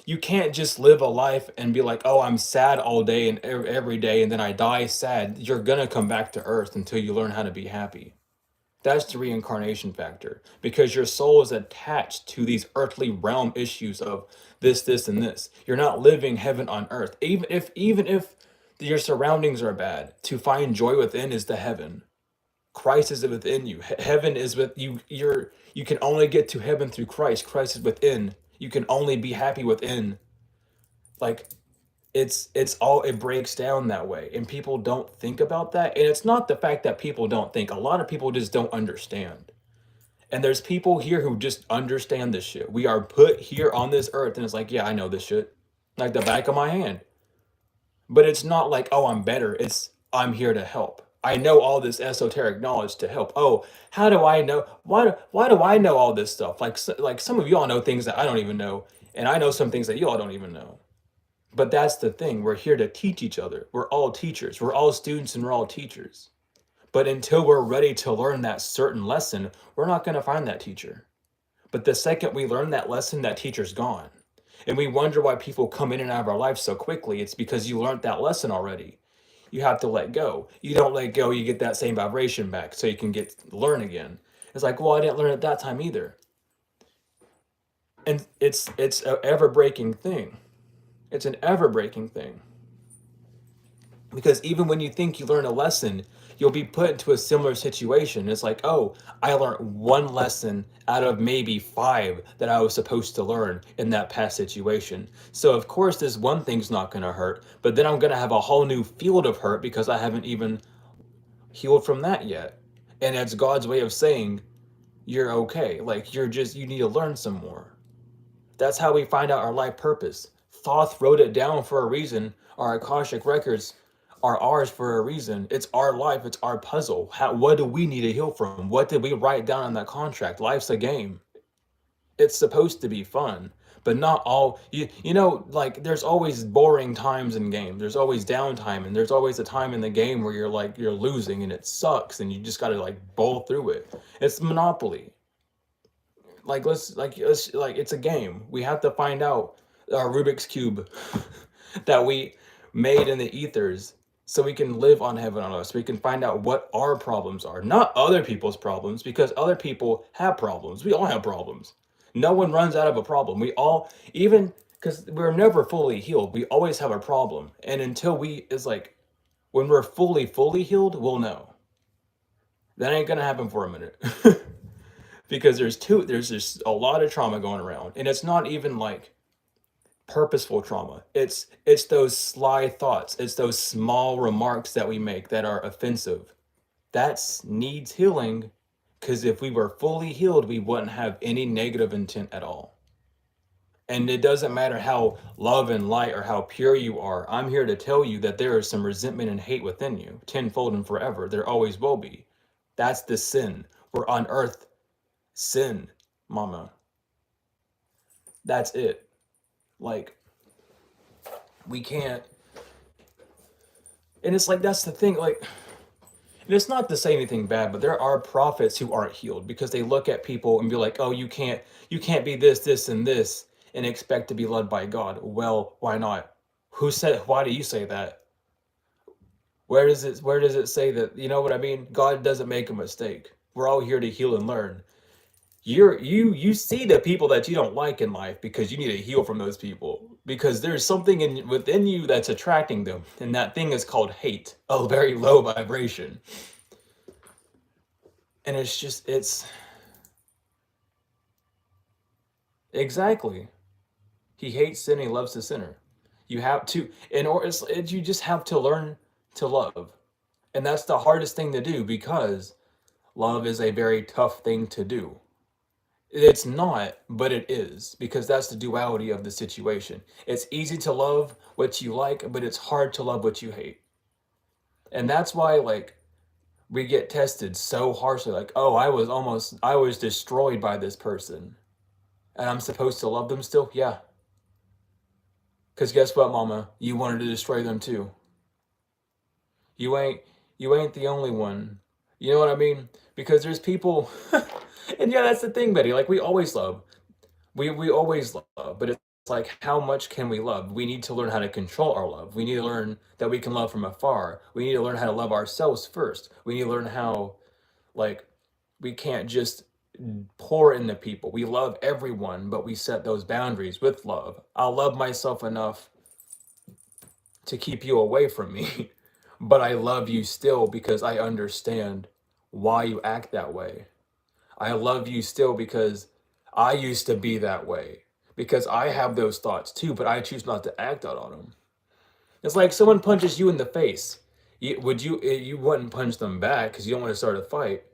You can't just live a life and be like, oh, I'm sad all day and every day, and then I die sad. You're gonna come back to earth until you learn how to be happy. That's the reincarnation factor, because your soul is attached to these earthly realm issues of this, and this. You're not living heaven on earth. Even if your surroundings are bad, to find joy within is the heaven. Christ is within you. Heaven is with you. You can only get to heaven through Christ. Christ is within. You can only be happy within. Like it's all, it breaks down that way, and people don't think about that. And it's not the fact that people don't think, a lot of people just don't understand. And there's people here who just understand this shit. We are put here on this earth and it's like, yeah, I know this shit like the back of my hand. But it's not like, oh, I'm better. It's, I'm here to help. I know all this esoteric knowledge to help. Oh, how do I know, why do I know all this stuff? Like some of y'all know things that I don't even know, and I know some things that y'all don't even know. But that's the thing. We're here to teach each other. We're all teachers. We're all students and we're all teachers. But until we're ready to learn that certain lesson, we're not going to find that teacher. But the second we learn that lesson, that teacher's gone. And we wonder why people come in and out of our life so quickly. It's because you learned that lesson already. You have to let go. You don't let go, you get that same vibration back so you can learn again. It's like, well, I didn't learn at that time either. And it's an ever breaking thing. It's an ever breaking thing. Because even when you think you learn a lesson, you'll be put into a similar situation. It's like, oh, I learned one lesson out of maybe 5 that I was supposed to learn in that past situation. So of course this one thing's not going to hurt, but then I'm going to have a whole new field of hurt because I haven't even healed from that yet. And it's God's way of saying, you're okay. Like, you need to learn some more. That's how we find out our life purpose. Thoth wrote it down for a reason. Our Akashic records are ours for a reason. It's our life. It's our puzzle. What do we need to heal from? What did we write down on that contract? Life's a game. It's supposed to be fun, but not all. You know, like, there's always boring times in game. There's always downtime, and there's always a time in the game where you're losing and it sucks, and you just got to like bowl through it. It's Monopoly. It's a game. We have to find out our Rubik's Cube that we made in the ethers so we can live on heaven on earth. So we can find out what our problems are, not other people's problems, because other people have problems. We all have problems. No one runs out of a problem. We all, even because we're never fully healed, we always have a problem. And until it's like, when we're fully healed, we'll know. That ain't gonna happen for a minute. Because there's just a lot of trauma going around, and it's not even like purposeful trauma. It's those sly thoughts. It's those small remarks that we make that are offensive. That needs healing, Because if we were fully healed, we wouldn't have any negative intent at all. And it doesn't matter how love and light or how pure you are. I'm here to tell you that there is some resentment and hate within you, tenfold and forever. There always will be. That's the sin. We're on earth. Sin, mama. That's it. Like, we can't. And it's like, that's the thing. Like, and it's not to say anything bad, but there are prophets who aren't healed because they look at people and be like, "Oh, you can't be this, this, and this, and expect to be led by God." Well, why not? Who said? Why do you say that? Where does it say that? You know what I mean? God doesn't make a mistake. We're all here to heal and learn. You see the people that you don't like in life because you need to heal from those people because there's something within you that's attracting them, and that thing is called hate, a very low vibration. And it's exactly. He hates sin, he loves the sinner. You have to, you just have to learn to love. And that's the hardest thing to do because love is a very tough thing to do. It's not, but it is because that's the duality of the situation. It's easy to love what you like, but it's hard to love what you hate. And that's why, like, we get tested so harshly. Like, oh, I was destroyed by this person. And I'm supposed to love them still? Yeah. Because guess what, mama? You wanted to destroy them too. You ain't you ain't the only one. You know what I mean? Because there's people and yeah, that's the thing, Betty. Like we always love. We always love, but it's like how much can we love? We need to learn how to control our love. We need to learn that we can love from afar. We need to learn how to love ourselves first. We need to learn how like we can't just pour into people. We love everyone, but we set those boundaries with love. I'll love myself enough to keep you away from me, but I love you still because I understand why you act that way. I love you still because I used to be that way. Because I have those thoughts too, but I choose not to act out on them. It's like someone punches you in the face. You wouldn't punch them back because you don't want to start a fight.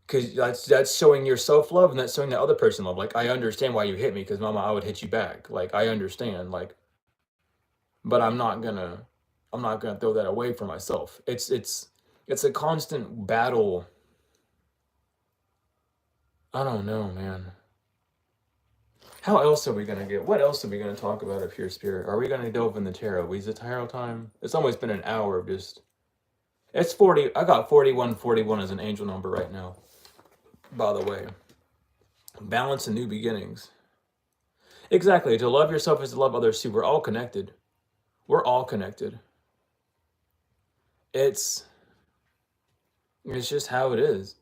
Because that's showing your self love and that's showing the other person love. Like I understand why you hit me because mama, I would hit you back. Like I understand. Like but I'm not gonna throw that away from myself. It's a constant battle. I don't know, man. How else are we gonna get? What else are we gonna talk about of pure spirit? Are we gonna delve in the tarot? Is it tarot time? It's almost been an hour of just. It's 40. I got 4141 as an angel number right now. By the way, balance and new beginnings. Exactly. To love yourself is to love others too. We're all connected. We're all connected. It's it's just how it is.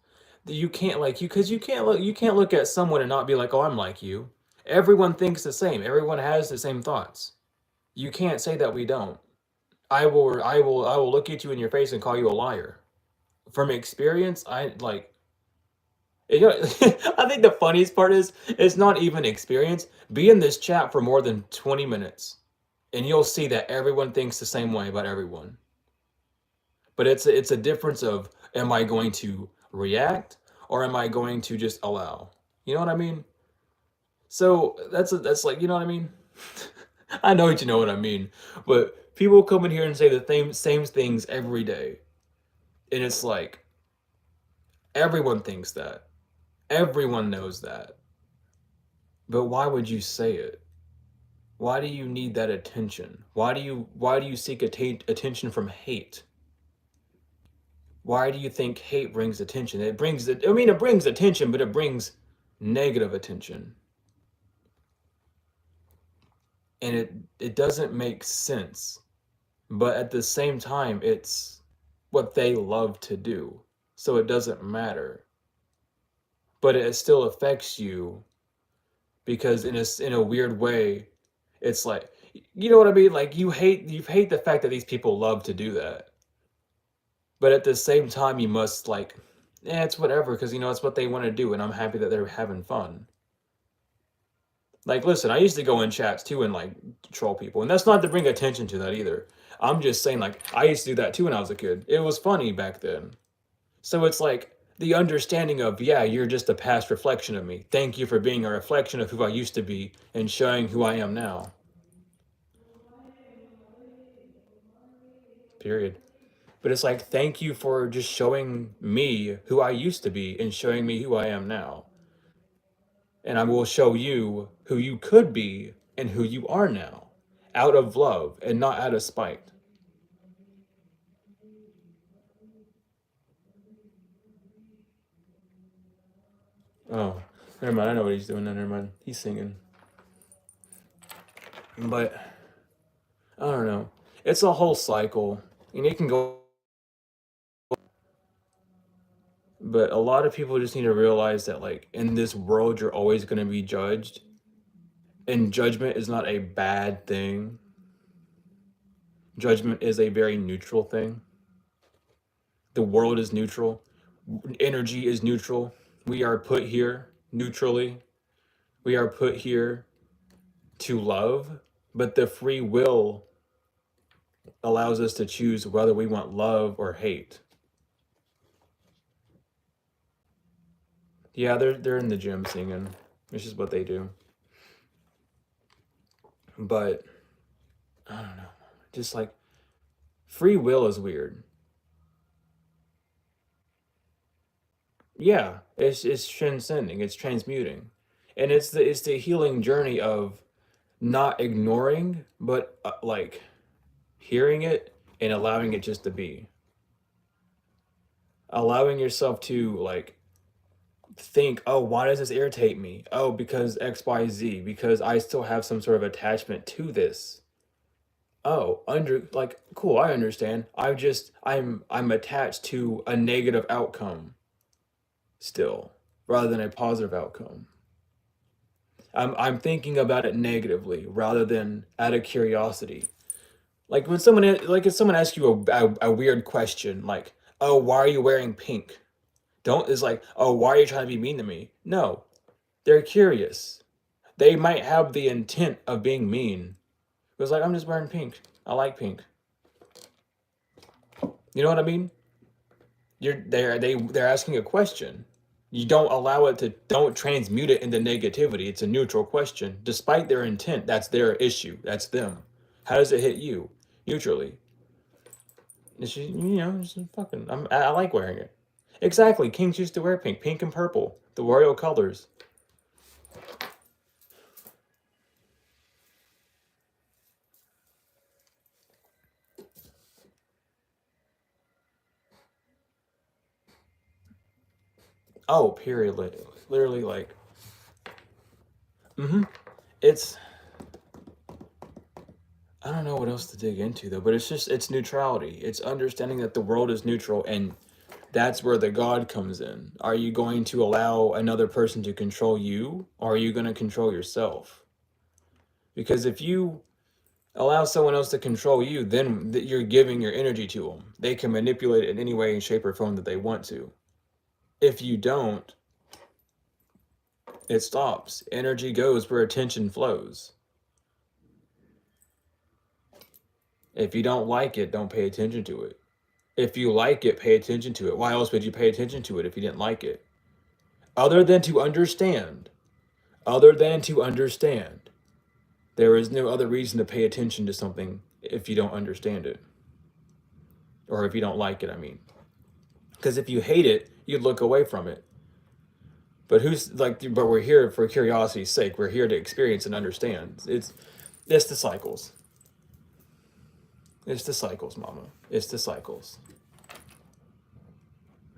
You can't like you because you can't look at someone and not be like, oh, I'm like you. Everyone thinks the same. Everyone has the same thoughts. You can't say that we don't. I will look at you in your face and call you a liar. From experience, I like you know, I think the funniest part is it's not even experience. Be in this chat for more than 20 minutes and you'll see that everyone thinks the same way about everyone. But it's a difference of am I going to react or am I going to just allow? You know what I mean? So that's like you know what I mean. I know you know what I mean, but people come in here and say the same things every day, and it's like everyone thinks that, everyone knows that, but why would you say it? Why do you need that attention? Why do you seek attention from hate? Why do you think hate brings attention? It brings attention, but it brings negative attention. And it doesn't make sense. But at the same time, it's what they love to do. So it doesn't matter. But it still affects you because in a weird way, it's like you know what I mean? Like you hate the fact that these people love to do that. But at the same time you must like it's whatever because it's what they want to do and I'm happy that they're having fun. Like, listen, I used to go in chats too and like troll people, and that's not to bring attention to that either. I'm just saying, like, I used to do that too when I was a kid. It was funny back then. So it's like the understanding of, yeah, you're just a past reflection of me. Thank you for being a reflection of who I used to be and showing who I am now. Period. But it's like, thank you for just showing me who I used to be and showing me who I am now. And I will show you who you could be and who you are now, out of love and not out of spite. Oh, never mind. I know what he's doing. Never mind. He's singing. But I don't know. It's a whole cycle. And it can go. But a lot of people just need to realize that, like, in this world, you're always going to be judged. And judgment is not a bad thing. Judgment is a very neutral thing. The world is neutral. Energy is neutral. We are put here neutrally. We are put here to love. But the free will allows us to choose whether we want love or hate. Yeah, they're in the gym singing. It's just what they do. But I don't know. Just like free will is weird. Yeah, it's transcending, it's transmuting. And it's the healing journey of not ignoring, but like hearing it and allowing it just to be. Allowing yourself to like think, oh, why does this irritate me? Oh, because XYZ, because I still have some sort of attachment to this. Oh, under like cool, I understand. I'm attached to a negative outcome still rather than a positive outcome. I'm thinking about it negatively rather than out of curiosity. Like when if someone asks you a weird question like, "Oh, why are you wearing pink?" Don't is like, "Oh, why are you trying to be mean to me?" No, they're curious. They might have the intent of being mean. It was like, "I'm just wearing pink. I like pink." You know what I mean? They're asking a question. You don't transmute it into negativity. It's a neutral question. Despite their intent, that's their issue. That's them. How does it hit you? Neutrally. It's just, just fucking. I like wearing it. Exactly. Kings used to wear pink, pink and purple, the royal colors. Oh, period. Literally, like, mm-hmm. It's. I don't know what else to dig into though, but it's neutrality. It's understanding that the world is neutral, and that's where the God comes in. Are you going to allow another person to control you, or are you going to control yourself? Because if you allow someone else to control you, then you're giving your energy to them. They can manipulate it in any way, shape, or form that they want to. If you don't, it stops. Energy goes where attention flows. If you don't like it, don't pay attention to it. If you like it, pay attention to it. Why else would you pay attention to it if you didn't like it? Other than to understand. Other than to understand. There is no other reason to pay attention to something if you don't understand it. Or if you don't like it, I mean. Because if you hate it, you'd look away from it. But but we're here for curiosity's sake. We're here to experience and understand. It's the cycles. It's the cycles, Mama. It's the cycles.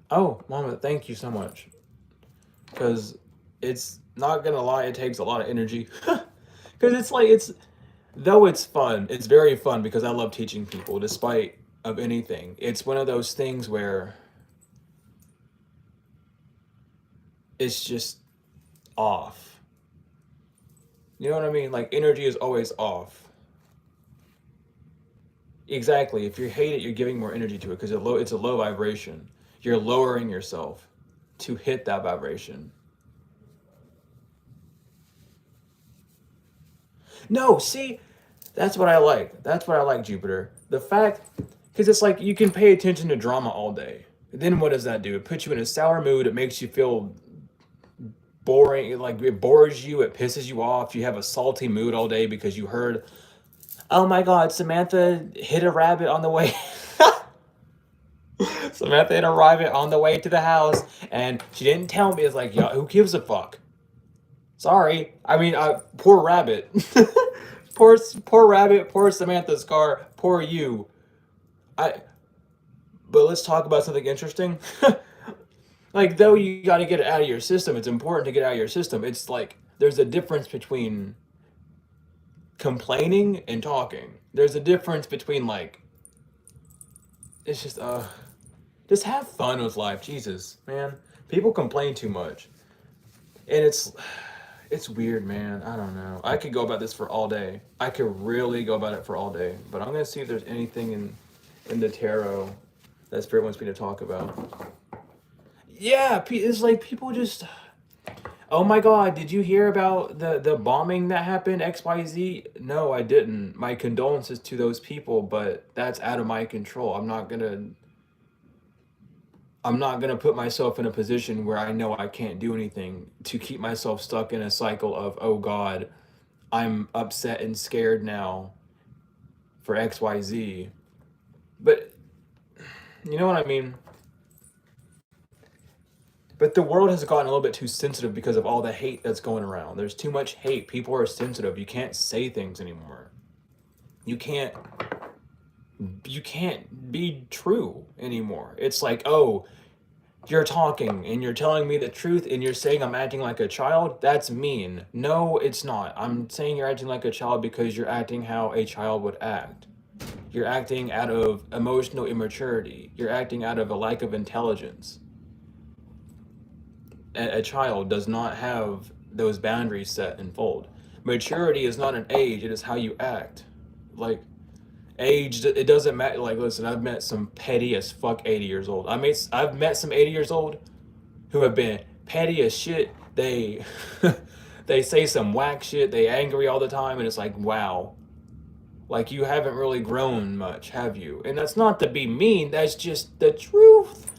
Oh, Mama, thank you so much. Because it's not gonna lie, it takes a lot of energy. Because though it's fun, it's very fun because I love teaching people despite of anything. It's one of those things where it's just off. You know what I mean? Like energy is always off. Exactly. If you hate it, you're giving more energy to it because it's a low vibration. You're lowering yourself to hit that vibration. No, see, that's what I like. That's what I like, Jupiter. The fact, because it's like you can pay attention to drama all day. Then what does that do? It puts you in a sour mood. It makes you feel boring. Like it bores you. It pisses you off. You have a salty mood all day because you heard, oh my God, Samantha hit a rabbit on the way. Samantha hit a rabbit on the way to the house, and she didn't tell me. It's like, yo, who gives a fuck? Sorry. I mean, poor rabbit. Poor rabbit. Poor Samantha's car. Poor you. I. But let's talk about something interesting. Like, though you got to get it out of your system, it's important to get it out of your system. It's like there's a difference between complaining and talking. There's a difference between like it's just have fun with life. Jesus, man. People complain too much. And it's weird, man. I don't know. I could go about this for all day. I could really go about it for all day. But I'm gonna see if there's anything in the tarot that Spirit wants me to talk about. Yeah, it's like people just. Oh my God! Did you hear about the bombing that happened? XYZ? No, I didn't. My condolences to those people, but that's out of my control. I'm not gonna put myself in a position where I know I can't do anything to keep myself stuck in a cycle of, oh God, I'm upset and scared now for XYZ. But you know what I mean? But the world has gotten a little bit too sensitive because of all the hate that's going around. There's too much hate. People are sensitive. You can't say things anymore. You can't be true anymore. It's like, oh, you're talking and you're telling me the truth and you're saying I'm acting like a child. That's mean. No, it's not. I'm saying you're acting like a child because you're acting how a child would act. You're acting out of emotional immaturity. You're acting out of a lack of intelligence. A child does not have those boundaries set and fold. Maturity is not an age, it is how you act. Like, age, it doesn't matter. Like, listen, I've met some petty as fuck 80 years old. I've met some 80 years old who have been petty as shit. They they say some whack shit, they angry all the time, and it's like, wow. Like, you haven't really grown much, have you? And that's not to be mean, that's just the truth.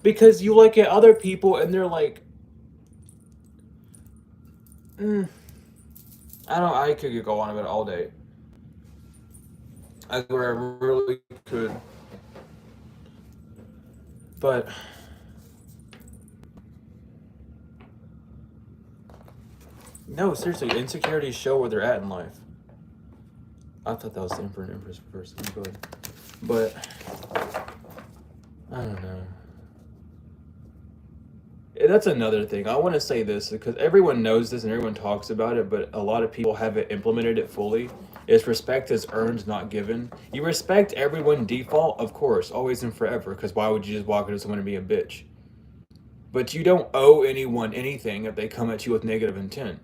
Because you look at other people and they're like, I could go on about it all day. I really could. But no, seriously, insecurities show where they're at in life. I thought that was the Emperor and Empress first. Go ahead. But I don't know. That's another thing. I want to say this because everyone knows this and everyone talks about it, but a lot of people haven't implemented it fully. Is respect is earned, not given. You respect everyone default, of course, always and forever, because why would you just walk into someone and be a bitch? But you don't owe anyone anything if they come at you with negative intent.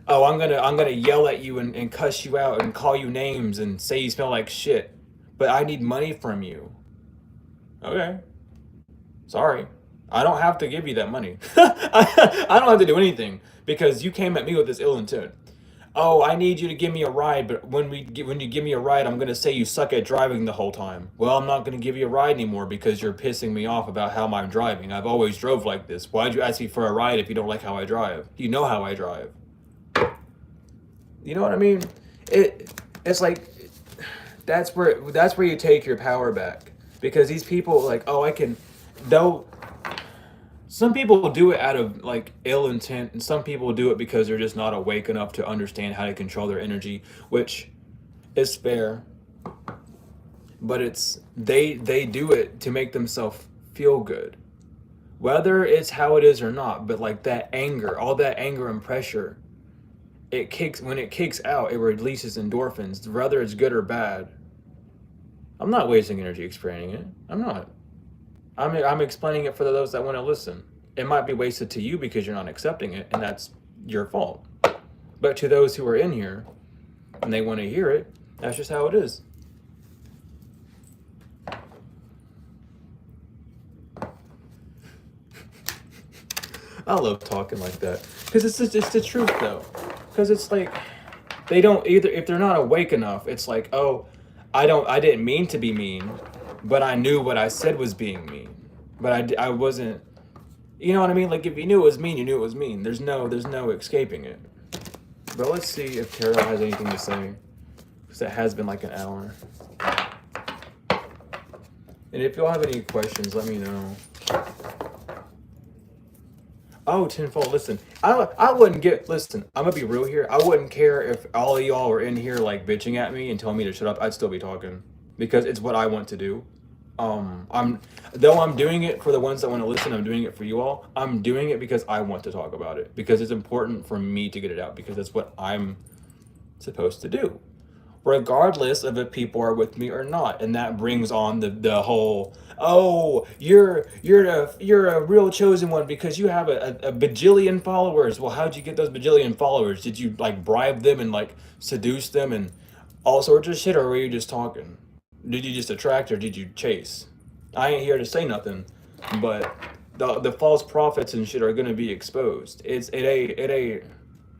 Oh, I'm gonna yell at you and cuss you out and call you names and say you smell like shit. But I need money from you. Okay. Sorry. I don't have to give you that money. I don't have to do anything because you came at me with this ill intent. Oh, I need you to give me a ride, but when you give me a ride, I'm gonna say you suck at driving the whole time. Well, I'm not gonna give you a ride anymore because you're pissing me off about how I'm driving. I've always drove like this. Why'd you ask me for a ride if you don't like how I drive? You know how I drive. You know what I mean? It's like that's where you take your power back because these people like, oh, I can though some people do it out of like ill intent and some people do it because they're just not awake enough to understand how to control their energy, which is fair. But it's they do it to make themselves feel good. Whether it's how it is or not, but like that anger, all that anger and pressure, when it kicks out, it releases endorphins, whether it's good or bad. I'm not wasting energy explaining it. I'm not. I'm explaining it for those that want to listen. It might be wasted to you because you're not accepting it, and that's your fault. But to those who are in here and they want to hear it, that's just how it is. I love talking like that because it's the truth though. Because it's like they don't either if they're not awake enough. It's like, oh, I didn't mean to be mean. but I knew what I said was being mean. But I wasn't, you know what I mean? Like if you knew it was mean, you knew it was mean. There's no escaping it. But let's see if Carol has anything to say, because it has been like an hour. And if y'all have any questions, let me know. Oh, tenfold. Listen, I wouldn't get. Listen, I'm gonna be real here. I wouldn't care if all of y'all were in here like bitching at me and telling me to shut up. I'd still be talking because it's what I want to do. I'm doing it for the ones that want to listen. I'm doing it for you all. I'm doing it because I want to talk about it, because it's important for me to get it out, because that's what I'm supposed to do, regardless of if people are with me or not. And that brings on the whole, oh, you're a real chosen one because you have a bajillion followers. Well, how'd you get those bajillion followers? Did you like bribe them and like seduce them and all sorts of shit, or were you just talking? Did you just attract or did you chase? I ain't here to say nothing, but the false prophets and shit are gonna be exposed. It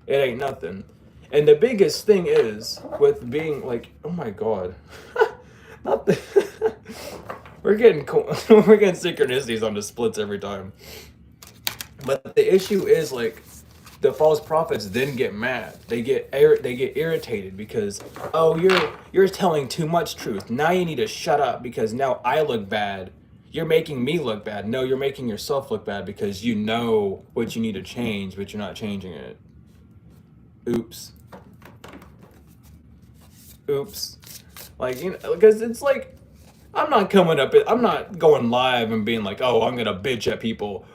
ain't nothing. And the biggest thing is with being like, oh my god, not the we're getting we're getting synchronicities on the splits every time. But the issue is like the false prophets then get mad. They get irritated because, oh, you're telling too much truth. Now you need to shut up because now I look bad. You're making me look bad. No, you're making yourself look bad because you know what you need to change, but you're not changing it. Oops. Oops. Like, you know, because it's like, I'm not going live and being like, oh, I'm gonna bitch at people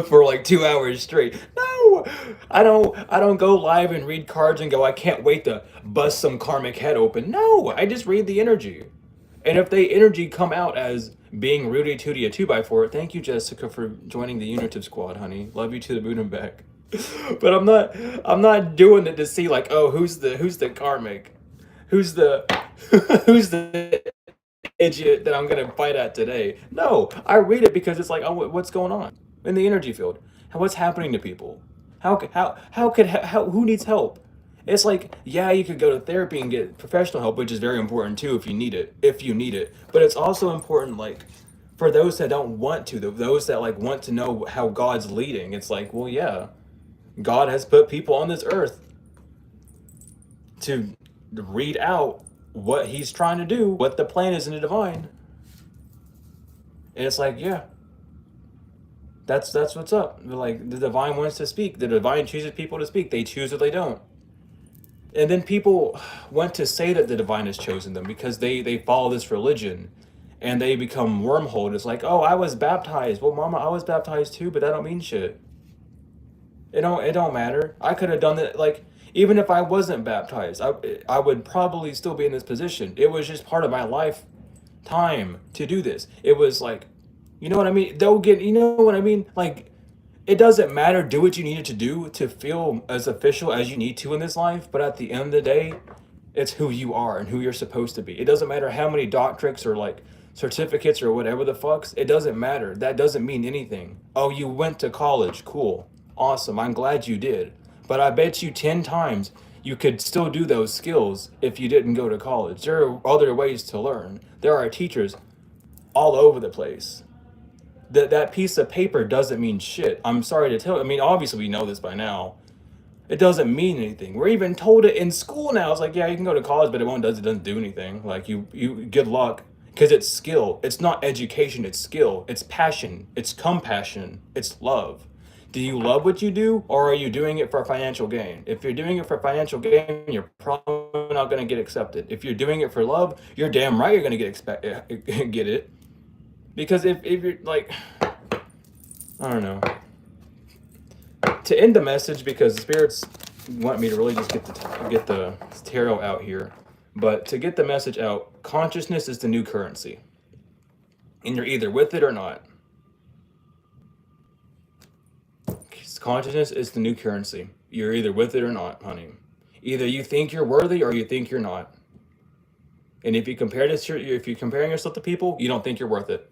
for like 2 hours straight. No, I don't go live and read cards and go, I can't wait to bust some karmic head open. No, I just read the energy. And if the energy come out as being Rudy Tooty a 2x4, thank you, Jessica, for joining the Unitive Squad, honey. Love you to the moon and back. But I'm not doing it to see like, oh, who's the karmic? Who's the who's the idiot that I'm gonna fight at today? No, I read it because it's like, oh, what's going on in the energy field? What's happening to people? How who needs help? It's like, yeah, you could go to therapy and get professional help, which is very important too if you need it. If you need it, but it's also important like for those that don't want to, those that like want to know how God's leading. It's like, well, yeah, God has put people on this earth to read out what he's trying to do, what the plan is in the divine. And it's like, yeah, that's what's up. Like the divine wants to speak. The divine chooses people to speak. They choose or they don't. And then people want to say that the divine has chosen them because they follow this religion and they become wormholed. It's like, oh, I was baptized. Well, mama, I was baptized too, but that don't mean shit. It don't matter. I could have done it like even if I wasn't baptized, I would probably still be in this position. It was just part of my lifetime to do this. It was like, you know what I mean? They'll get, you know what I mean? Like, it doesn't matter. Do what you needed to do to feel as official as you need to in this life. But at the end of the day, it's who you are and who you're supposed to be. It doesn't matter how many doctorates or like certificates or whatever the fucks. It doesn't matter. That doesn't mean anything. Oh, you went to college. Cool. Awesome. I'm glad you did. But I bet you 10 times you could still do those skills if you didn't go to college. There are other ways to learn. There are teachers all over the place. That piece of paper doesn't mean shit. I'm sorry to tell. I mean, obviously we know this by now. It doesn't mean anything. We're even told it in school now. It's like, yeah, you can go to college, but it doesn't do anything. Like you good luck, because it's skill. It's not education. It's skill. It's passion. It's compassion. It's love. Do you love what you do, or are you doing it for financial gain? If you're doing it for financial gain, you're probably not going to get accepted. If you're doing it for love, you're damn right you're going to get it. Because if you're like, I don't know. To end the message, because the spirits want me to really just get the tarot out here. But to get the message out, consciousness is the new currency. And you're either with it or not. Consciousness is the new currency. You're either with it or not, honey. Either you think you're worthy or you think you're not. And if you're comparing yourself to people, you don't think you're worth it.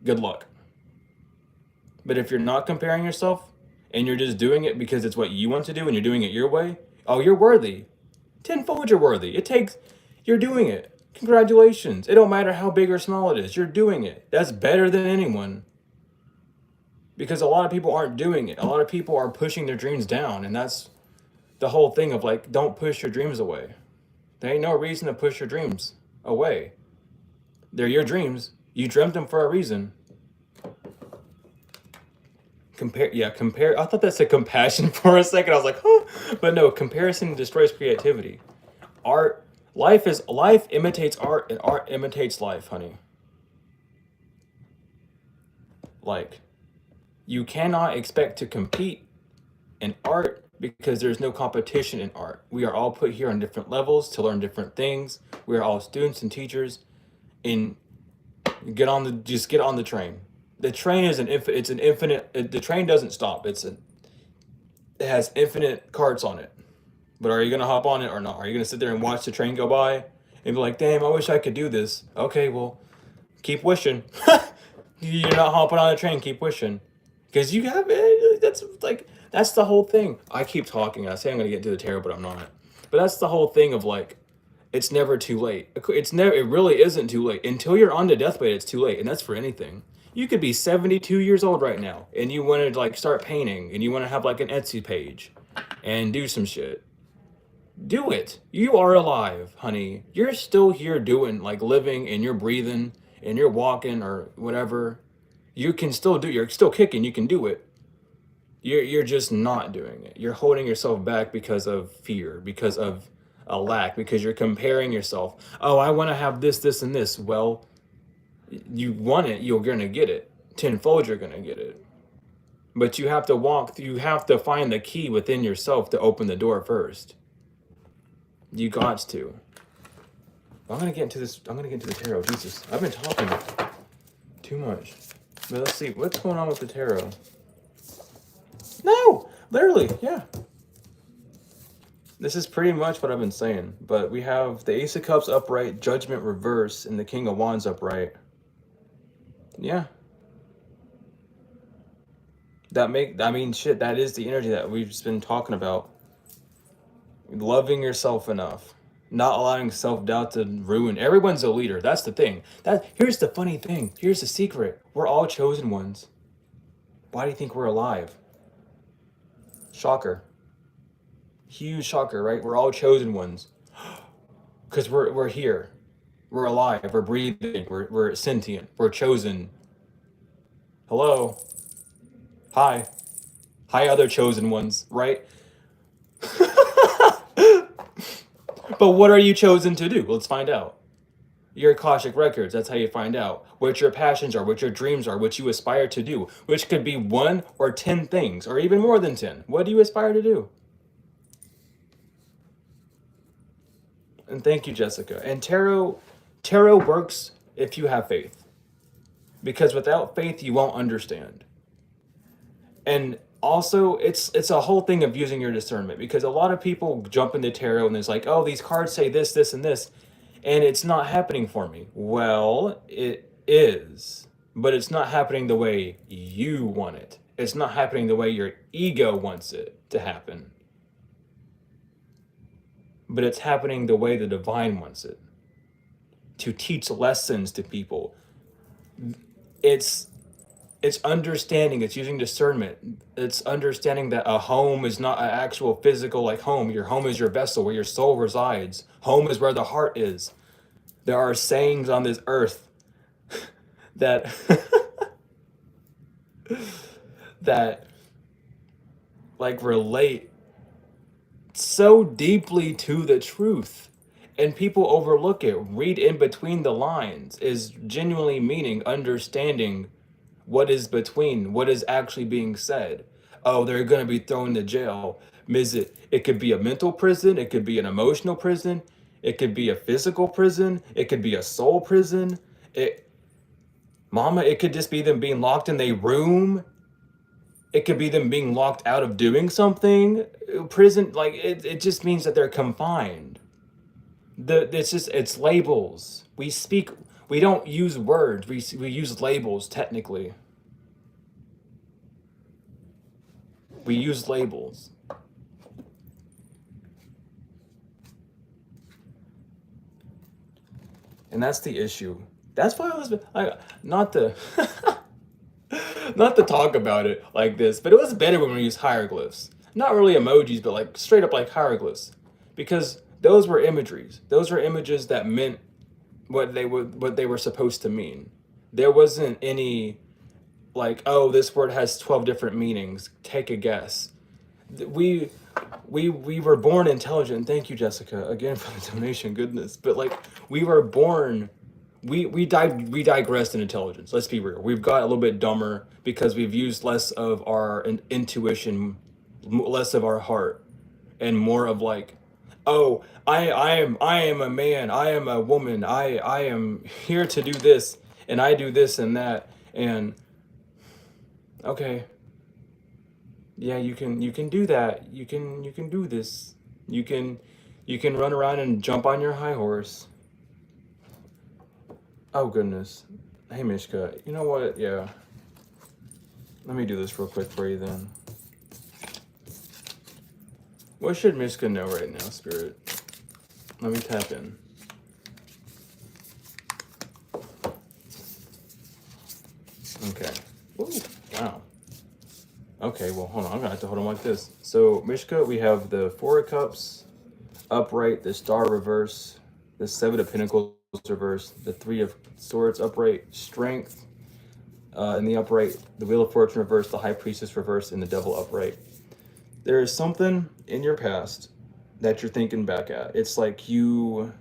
Good luck. But if you're not comparing yourself and you're just doing it because it's what you want to do and you're doing it your way, oh, you're worthy. Tenfold you're worthy. You're doing it. Congratulations. It don't matter how big or small it is. You're doing it. That's better than anyone. Because a lot of people aren't doing it. A lot of people are pushing their dreams down. And that's the whole thing of like, don't push your dreams away. There ain't no reason to push your dreams away. They're your dreams. You dreamt them for a reason. Compare. I thought that said compassion for a second. I was like, huh. But no, comparison destroys creativity. Life imitates art, and art imitates life, honey. Like, you cannot expect to compete in art because there's no competition in art. We are all put here on different levels to learn different things. We are all students and teachers. And get on the train. The train is the train doesn't stop. It has infinite carts on it. But are you gonna hop on it or not? Are you gonna sit there and watch the train go by and be like, damn, I wish I could do this? Okay, well, keep wishing. You're not hopping on the train, keep wishing. Because you have that's the whole thing. I keep talking. I say I'm gonna get to the tarot, but I'm not. But that's the whole thing of like, it's never too late. It really isn't too late. Until you're on the deathbed, it's too late. And that's for anything. You could be 72 years old right now and you want to like start painting and you want to have like an Etsy page and do some shit. Do it. You are alive, honey. You're still here doing like living and you're breathing and you're walking or whatever. You can still do, you're still kicking, you can do it. You're just not doing it. You're holding yourself back because of fear, because of a lack, because you're comparing yourself. Oh, I want to have this, this, and this. Well, you want it, you're gonna get it. Tenfold, you're gonna get it. But you have to find the key within yourself to open the door first. You got to. I'm gonna get into the tarot. Jesus, I've been talking too much. But let's see, what's going on with the tarot? No, literally, yeah. This is pretty much what I've been saying. But we have the Ace of Cups upright, Judgment reverse, and the King of Wands upright. Yeah. Shit, that is the energy that we've just been talking about. Loving yourself enough. Not allowing self-doubt to ruin. Everyone's a leader. That's the thing. Here's the funny thing. Here's the secret. We're all chosen ones. Why do you think we're alive? Shocker. Huge shocker, right? We're all chosen ones. Because we're here. We're alive. We're breathing. We're sentient. We're chosen. Hello. Hi. Hi, other chosen ones, right? But what are you chosen to do? Let's find out. Your Akashic records, that's how you find out what your passions are, what your dreams are, what you aspire to do, which could be 1 or 10 things, or even more than 10. What do you aspire to do? And thank you, Jessica. And tarot works if you have faith. Because without faith, you won't understand. And also, it's a whole thing of using your discernment, because a lot of people jump into tarot and it's like, oh, these cards say this, this, and this, and it's not happening for me. Well, it is, but it's not happening the way you want it. It's not happening the way your ego wants it to happen. But it's happening the way the divine wants it. To teach lessons to people. It's understanding, it's using discernment. It's understanding that a home is not an actual physical like home. Your home is your vessel where your soul resides. Home is where the heart is. There are sayings on this earth that that like relate so deeply to the truth. And people overlook it. Read in between the lines is genuinely meaning understanding what is between, what is actually being said. Oh, they're going to be thrown to jail. It could be a mental prison. It could be an emotional prison. It could be a physical prison. It could be a soul prison. It could just be them being locked in a room. It could be them being locked out of doing something. Prison, like it just means that they're confined. It's labels. We don't use words. We use labels technically. We use labels. And that's the issue. That's why not to not to talk about it like this, but it was better when we used hieroglyphs. Not really emojis, but like straight up like hieroglyphs. Because those were imageries. Those were images that meant what they were supposed to mean. There wasn't any like, oh, this word has 12 different meanings. Take a guess. We we were born intelligent. Thank you, Jessica, again for the donation. Goodness, but like we were born, we digressed in intelligence. Let's be real. We've got a little bit dumber because we've used less of our intuition, less of our heart, and more of like, oh, I am a man. I am a woman. I am here to do this, and I do this and that, and okay, yeah, you can do that. You can do this. You can run around and jump on your high horse. Oh goodness. Hey Mishka, you know what? Yeah. Let me do this real quick for you then. What should Mishka know right now, Spirit? Let me tap in. Okay. Ooh, wow. Okay, well, hold on. I'm gonna have to hold on like this. So, Mishka, we have the Four of Cups upright, the Star reverse, the Seven of Pentacles reverse, the Three of Swords upright, Strength in the upright, the Wheel of Fortune reverse, the High Priestess reverse, and the Devil upright. There is something in your past that you're thinking back at. It's like you're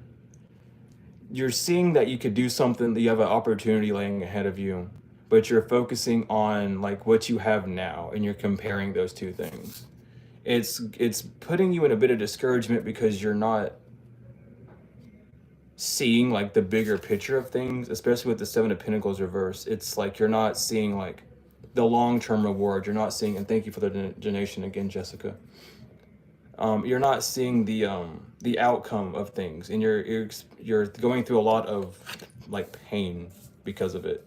seeing that you could do something, that you have an opportunity laying ahead of you, but you're focusing on like what you have now and you're comparing those two things. It's putting you in a bit of discouragement because you're not seeing like the bigger picture of things, especially with the Seven of Pentacles reverse. It's like you're not seeing like the long-term reward. You're not seeing, and thank you for the donation again, Jessica. You're not seeing the outcome of things, and you're going through a lot of like pain because of it.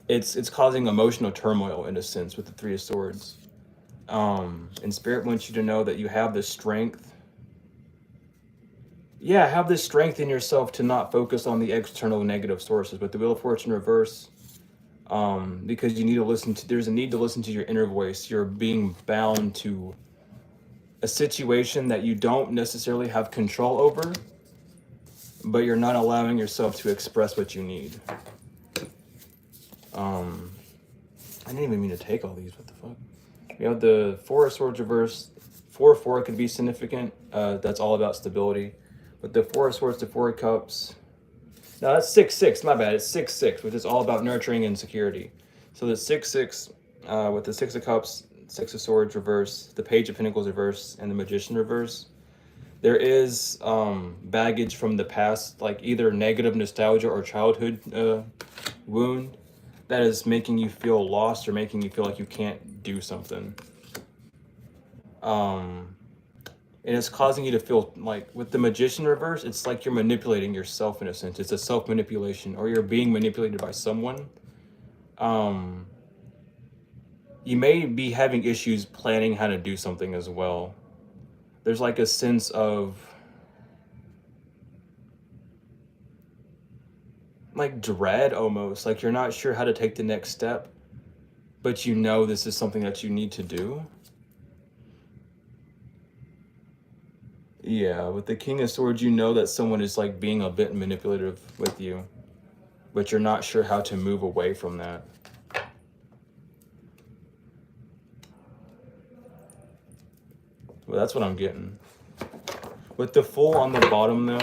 It's causing emotional turmoil in a sense with the Three of Swords. And Spirit wants you to know that you have the strength. Yeah, have this strength in yourself to not focus on the external negative sources. With the Wheel of Fortune reverse, because you need to listen to, there's a need to listen to your inner voice. You're being bound to a situation that you don't necessarily have control over, but you're not allowing yourself to express what you need. I didn't even mean to take all these. What the fuck? We have the Four of Swords reverse. 4-4 could be significant. That's all about stability. But the Four of Swords to Four of Cups. No, that's 6-6. My bad. It's 6-6, which is all about nurturing and security. So the 6-6 with the Six of Cups, Six of Swords reverse, the Page of Pentacles reverse, and the Magician reverse. There is baggage from the past, like either negative nostalgia or childhood wound that is making you feel lost or making you feel like you can't do something. And it's causing you to feel like, with the Magician reverse, it's like you're manipulating yourself in a sense. It's a self-manipulation, or you're being manipulated by someone. You may be having issues planning how to do something as well. There's like a sense of like dread almost, like you're not sure how to take the next step, but you know this is something that you need to do. Yeah, with the King of Swords, you know that someone is like being a bit manipulative with you, but you're not sure how to move away from that. Well, that's what I'm getting. With the Fool on the bottom though,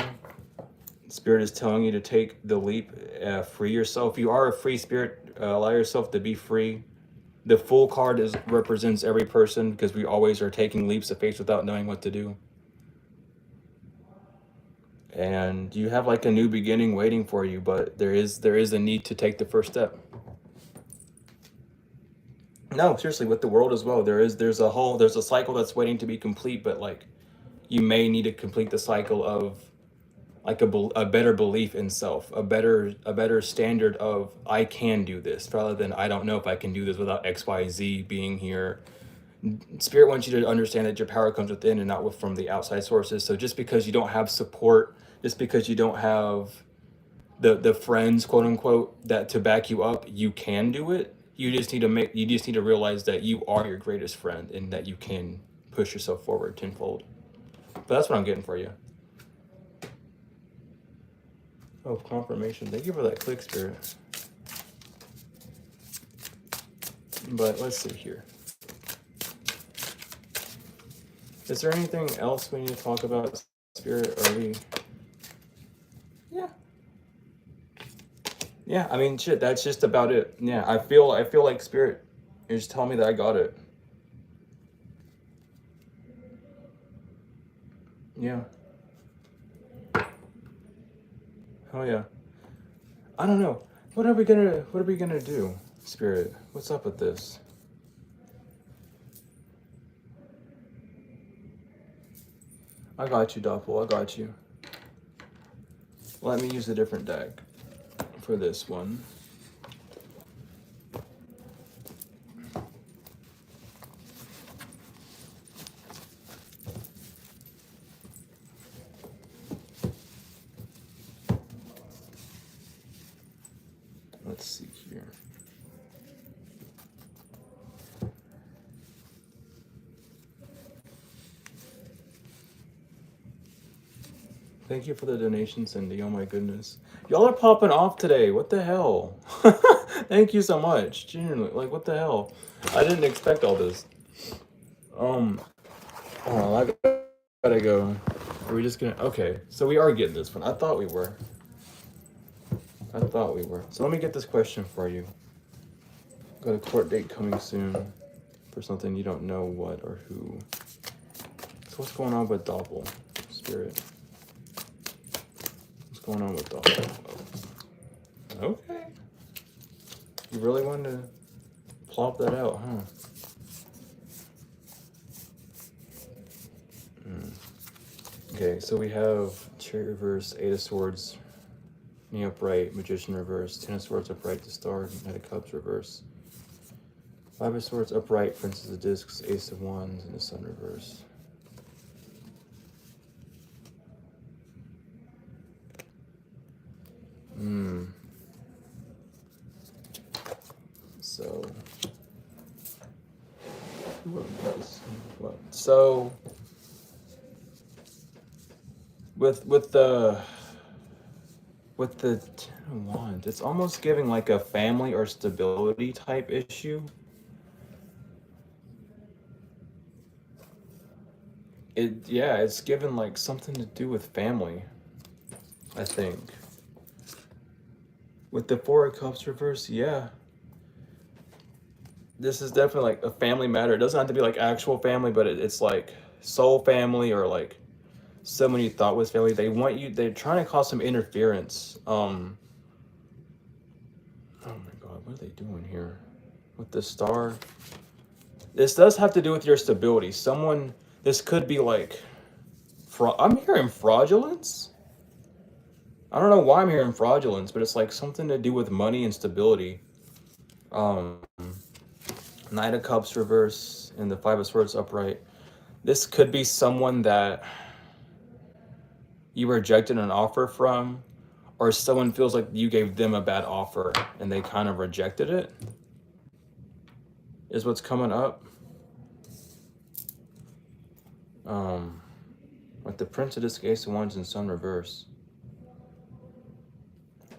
Spirit is telling you to take the leap, free yourself. You are a free spirit, allow yourself to be free. The Fool card represents every person, because we always are taking leaps of faith without knowing what to do. And you have like a new beginning waiting for you, but there is a need to take the first step. No, seriously, with the world as well, there's a cycle that's waiting to be complete, but like you may need to complete the cycle of like a better belief in self, a better standard of I can do this, rather than I don't know if I can do this without XYZ being here. Spirit wants you to understand that your power comes within and not from the outside sources. So just because you don't have support, just because you don't have the friends, quote unquote, that to back you up, you can do it. You just need to realize that you are your greatest friend and that you can push yourself forward tenfold. But that's what I'm getting for you. Oh, confirmation. Thank you for that click, Spirit. But let's see here. Is there anything else we need to talk about, Spirit? Are we... Yeah, I mean, shit, that's just about it. Yeah, I feel like Spirit is telling me that I got it. Yeah. Oh yeah. I don't know. What are we gonna do, Spirit? What's up with this? I got you, Doppel. I got you. Let me use a different deck for this one. Let's see here. Thank you for the donation, Cindy. Oh my goodness. Y'all are popping off today. What the hell? Thank you so much. Genuinely. Like, what the hell? I didn't expect all this. Hold on, I gotta go. Are we just gonna... Okay, so we are getting this one. I thought we were. So let me get this question for you. Got a court date coming soon for something you don't know what or who. So what's going on with Doppel, Spirit? What's going on with Doppel? Oh. Okay. You really wanted to plop that out, huh? Okay, so we have Chariot reverse, Eight of Swords, Knee upright, Magician reverse, Ten of Swords upright, the Star, Knight of Cups reverse, Five of Swords upright, Princess of Discs, Ace of Wands, and the Sun reverse. So with the Ten of Wands, it's almost giving like a family or stability type issue. It's given like something to do with family, I think. With the Four of Cups reverse, yeah. This is definitely like a family matter. It doesn't have to be like actual family, but it's like soul family or like someone you thought was family. They're trying to cause some interference. Oh my God, what are they doing here? With the Star. This does have to do with your stability. This could be like, I'm hearing fraudulence. I don't know why I'm hearing fraudulence, but it's like something to do with money and stability. Knight of Cups reverse and the Five of Swords upright. This could be someone that you rejected an offer from, or someone feels like you gave them a bad offer and they kind of rejected it, is what's coming up. Like the Prince of Discs, Ace of Wands, and Sun reverse.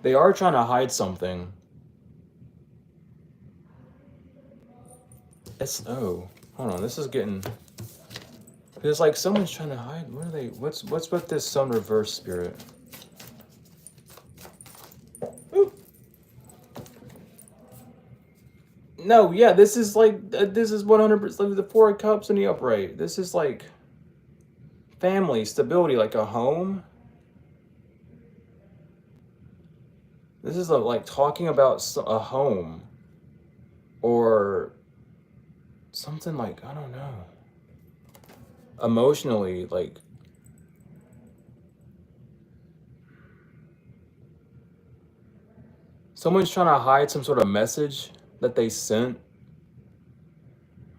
They are trying to hide something. Hold on, this is getting... It's like someone's trying to hide. What are they? What's with this Sun reverse, Spirit? Ooh. No, yeah, this is like this is 100% the Four of Cups and the upright. This is like family stability, like a home. This is like talking about a home or something like, I don't know. Emotionally, like someone's trying to hide some sort of message that they sent.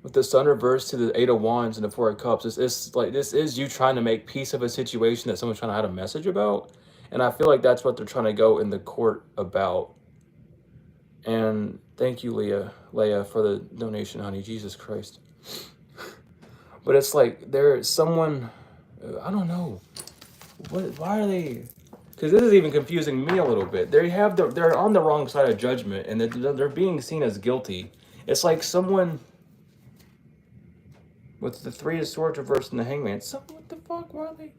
With the Sun reverse to the Eight of Wands and the Four of Cups, this is you trying to make peace of a situation that someone's trying to hide a message about, And I feel like that's what they're trying to go in the court about. And thank you, Leah, for the donation, honey. Jesus Christ. But it's like there's someone, I don't know, why are they? Because this is even confusing me a little bit. They're on the wrong side of judgment, and they're being seen as guilty. It's like someone with the Three of Swords reversed and the Hangman. So what the fuck? Why are they?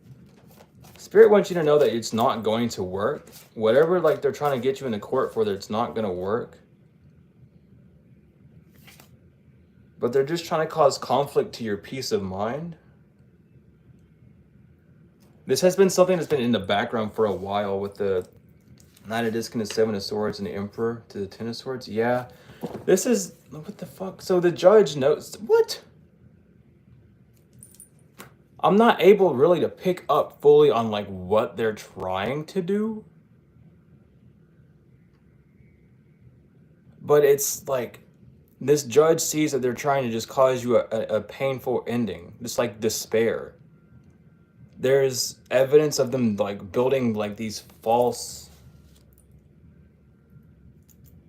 Spirit wants you to know that it's not going to work. Whatever like they're trying to get you in the court for, that it's not going to work. But they're just trying to cause conflict to your peace of mind. This has been something that's been in the background for a while with the Knight of Disc and the Seven of Swords and the Emperor to the Ten of Swords. Yeah. This is... What the fuck? So the judge knows... What? I'm not able really to pick up fully on like what they're trying to do. But it's like... This judge sees that they're trying to just cause you a painful ending. Just like despair. There's evidence of them like building like these false...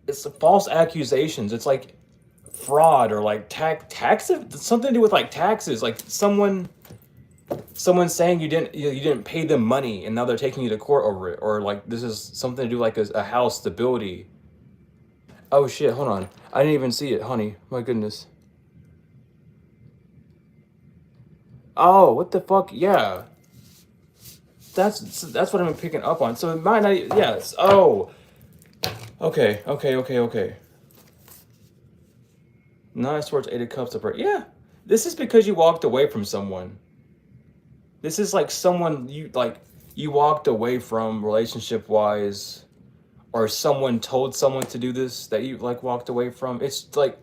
It's false accusations. It's like fraud or like tax something to do with like taxes. Like someone saying you didn't pay them money and now they're taking you to court over it. Or like this is something to do like a house stability. Oh shit, hold on. I didn't even see it, honey. My goodness. Oh, what the fuck? Yeah. That's what I'm picking up on. So it might not... Yes. Oh. Okay. Nine of Swords, Eight of Cups, upright. Yeah. This is because you walked away from someone. This is like someone you walked away from relationship-wise, or someone told someone to do this that you like walked away from. It's like...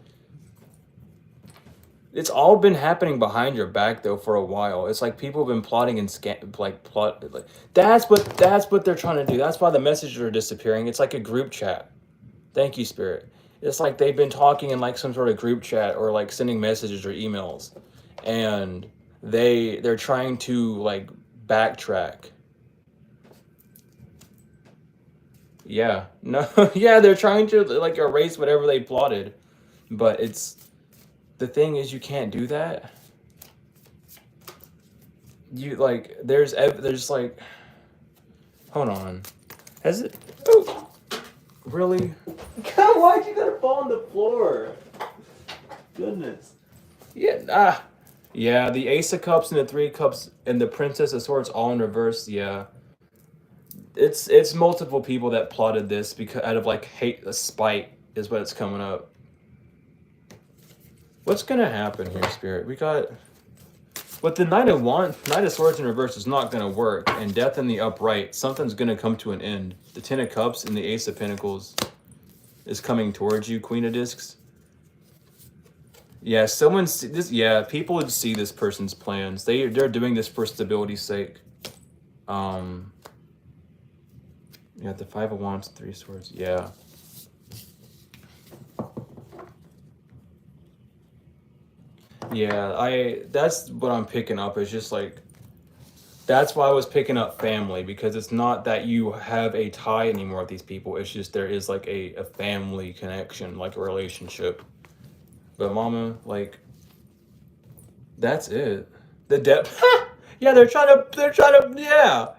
It's all been happening behind your back though for a while. It's like people have been plotting and that's what they're trying to do. That's why the messages are disappearing. It's like a group chat. Thank you, Spirit. It's like they've been talking in like some sort of group chat or like sending messages or emails, and they're trying to like backtrack. Yeah. No. Yeah, they're trying to like erase whatever they plotted, but it's... The thing is, you can't do that. You like, there's like, hold on, has it? Oh, really? God, why'd you gotta fall on the floor? Goodness. Yeah. Yeah. The Ace of Cups and the Three of Cups and the Princess of Swords all in reverse. Yeah. It's multiple people that plotted this because out of like hate, spite is what it's coming up. What's gonna happen here, Spirit? We got... With the Knight of Swords in reverse is not gonna work, and Death in the upright, something's gonna come to an end. The Ten of Cups and the Ace of Pentacles is coming towards you, Queen of Discs. Yeah, people would see this person's plans. They're doing this for stability's sake. Yeah, the Five of Wands, Three of Swords, yeah. Yeah, that's what I'm picking up. It's just like, that's why I was picking up family, because it's not that you have a tie anymore with these people. It's just there is like a family connection, like a relationship. But mama, like, that's it. The depth. Yeah, they're trying to, yeah.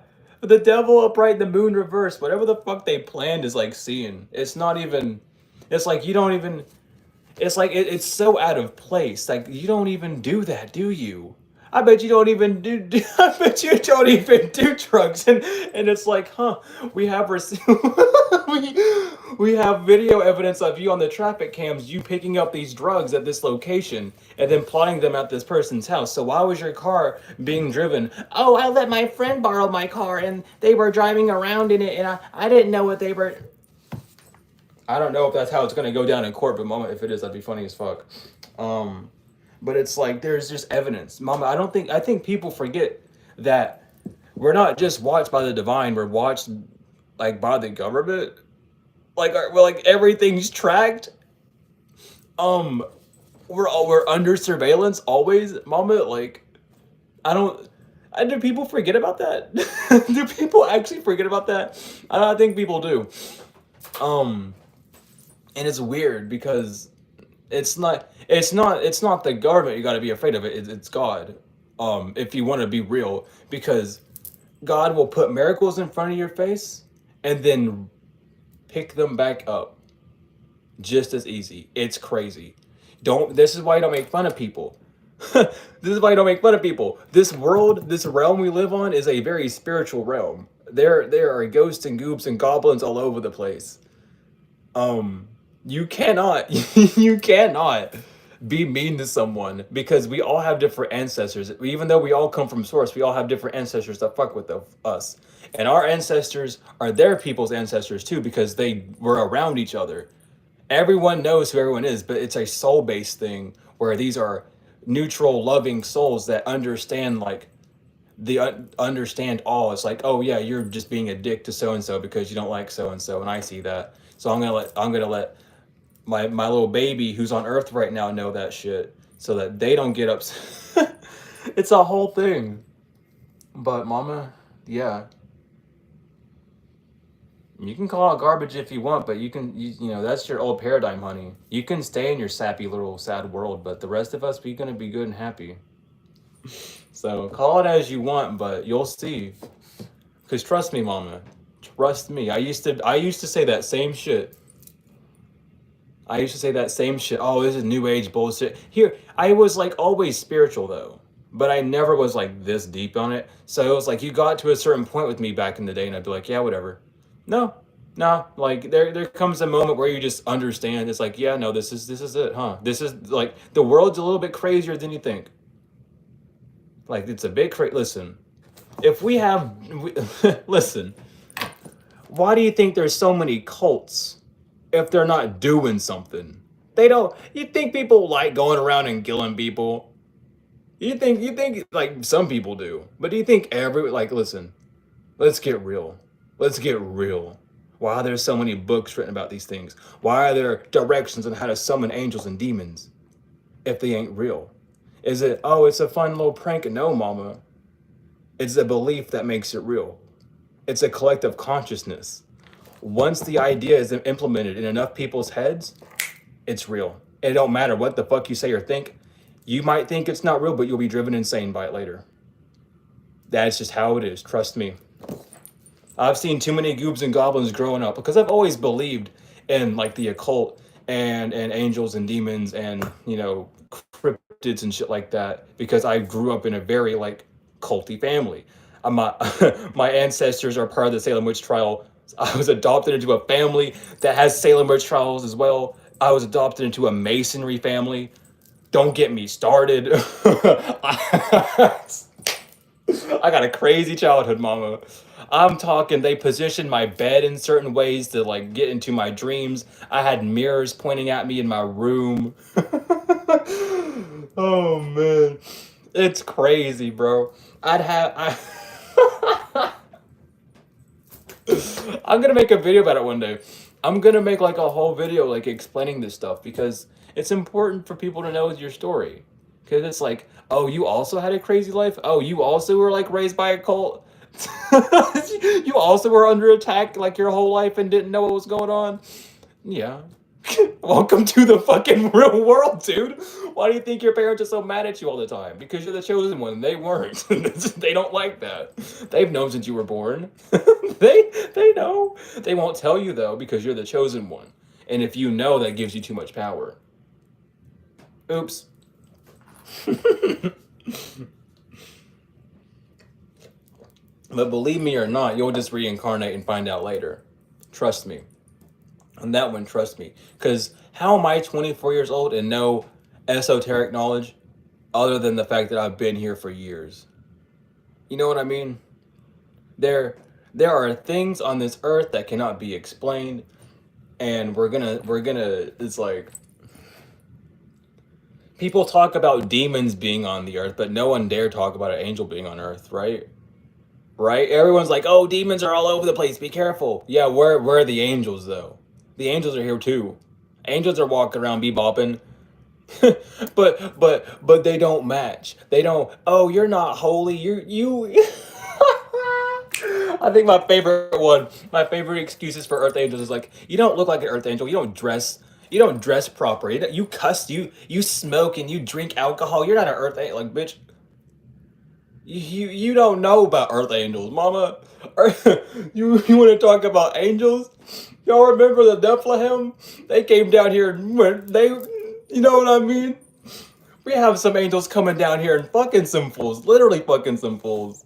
The Devil upright, the Moon reverse, whatever the fuck they planned is like seeing. It's not even, it's like you don't even... It's like it's so out of place. Like you don't even do that, do you? I bet you don't even do. I bet you don't even do drugs. And it's like, huh? We have we have video evidence of you on the traffic cams, you picking up these drugs at this location and then plotting them at this person's house. So why was your car being driven? Oh, I let my friend borrow my car and they were driving around in it, and I didn't know what they were. I don't know if that's how it's going to go down in court, but mama, if it is, that'd be funny as fuck. But it's like, there's just evidence. Mama, I think people forget that we're not just watched by the divine, we're watched like by the government. Like, we're like, everything's tracked. We're under surveillance always, mama. Like, Do people forget about that? Do people actually forget about that? I think people do. Um, and it's weird because it's not the government you got to be afraid of. It's God. If you want to be real, because God will put miracles in front of your face and then pick them back up just as easy. It's crazy. Don't. This is why you don't make fun of people. This is why you don't make fun of people. This world, this realm we live on, is a very spiritual realm. There are ghosts and goobs and goblins all over the place. Um, you cannot, you cannot be mean to someone because we all have different ancestors. Even though we all come from source, we all have different ancestors that fuck with us. And our ancestors are their people's ancestors too because they were around each other. Everyone knows who everyone is, but it's a soul-based thing where these are neutral, loving souls that understand like understand all. It's like, oh yeah, you're just being a dick to so and so because you don't like so and so, and I see that. So I'm gonna let my little baby who's on Earth right now know that shit, so that they don't get upset. It's a whole thing. But mama, yeah, you can call it garbage if you want, but you know that's your old paradigm, honey. You can stay in your sappy little sad world, but the rest of us, we gonna be good and happy. So call it as you want, but you'll see. Cause trust me, mama. Trust me. I used to say that same shit. I used to say that same shit. Oh, this is new age bullshit. Here, I was like always spiritual though, but I never was like this deep on it. So it was like you got to a certain point with me back in the day, and I'd be like, yeah, whatever. No, no. Like there comes a moment where you just understand. It's like, yeah, no, this is it, huh? This is like the world's a little bit crazier than you think. Like it's a bit crazy. Listen, if we have, listen, why do you think there's so many cults if they're not doing something? They don't. You think people like going around and killing people? You think like some people do, but do you think like listen? Let's get real. Let's get real. Why are there so many books written about these things? Why are there directions on how to summon angels and demons if they ain't real? Is it, oh, it's a fun little prank? No, mama. It's a belief that makes it real. It's a collective consciousness. Once the idea is implemented in enough people's heads, it's real. It don't matter what the fuck you say or think. You might think it's not real, but you'll be driven insane by it later. That's just how it is. Trust me. I've seen too many goobs and goblins growing up because I've always believed in like the occult and angels and demons and cryptids and shit like that because I grew up in a very like culty family. My my ancestors are part of the Salem witch trial. I was adopted into a family that has Salem witch trials as well. I was adopted into a masonry family. Don't get me started. I got a crazy childhood, mama. I'm talking, they positioned my bed in certain ways to like get into my dreams. I had mirrors pointing at me in my room. Oh man. It's crazy, bro. I'm gonna make a video about it one day. I'm gonna make like a whole video like explaining this stuff because it's important for people to know your story. Because it's like, oh, you also had a crazy life? Oh, you also were like raised by a cult? You also were under attack like your whole life and didn't know what was going on? Yeah. Welcome to the fucking real world, dude. Why do you think your parents are so mad at you all the time? Because you're the chosen one. They weren't. They don't like that. They've known since you were born. They know. They won't tell you though because you're the chosen one. And if you know, that gives you too much power. Oops. But believe me or not, you'll just reincarnate and find out later. Trust me. On that one, trust me. Because how am I 24 years old and know esoteric knowledge other than the fact that I've been here for years? You know what I mean? There are things on this earth that cannot be explained, and we're gonna it's like people talk about demons being on the earth, but no one dare talk about an angel being on earth, right? Right? Everyone's like, oh, demons are all over the place, be careful. Yeah, where are the angels though? The angels are here too. Angels are walking around bebopping. but they don't match. They don't. Oh, you're not holy. You. I think my favorite excuses for Earth Angels is like, you don't look like an Earth Angel. You don't dress proper. You cuss. You smoke and you drink alcohol. You're not an Earth Angel. Like, bitch, you don't know about Earth Angels, Mama. You want to talk about angels? Y'all remember the Nephilim? They came down here and you know what I mean? We have some angels coming down here and fucking some fools, literally fucking some fools.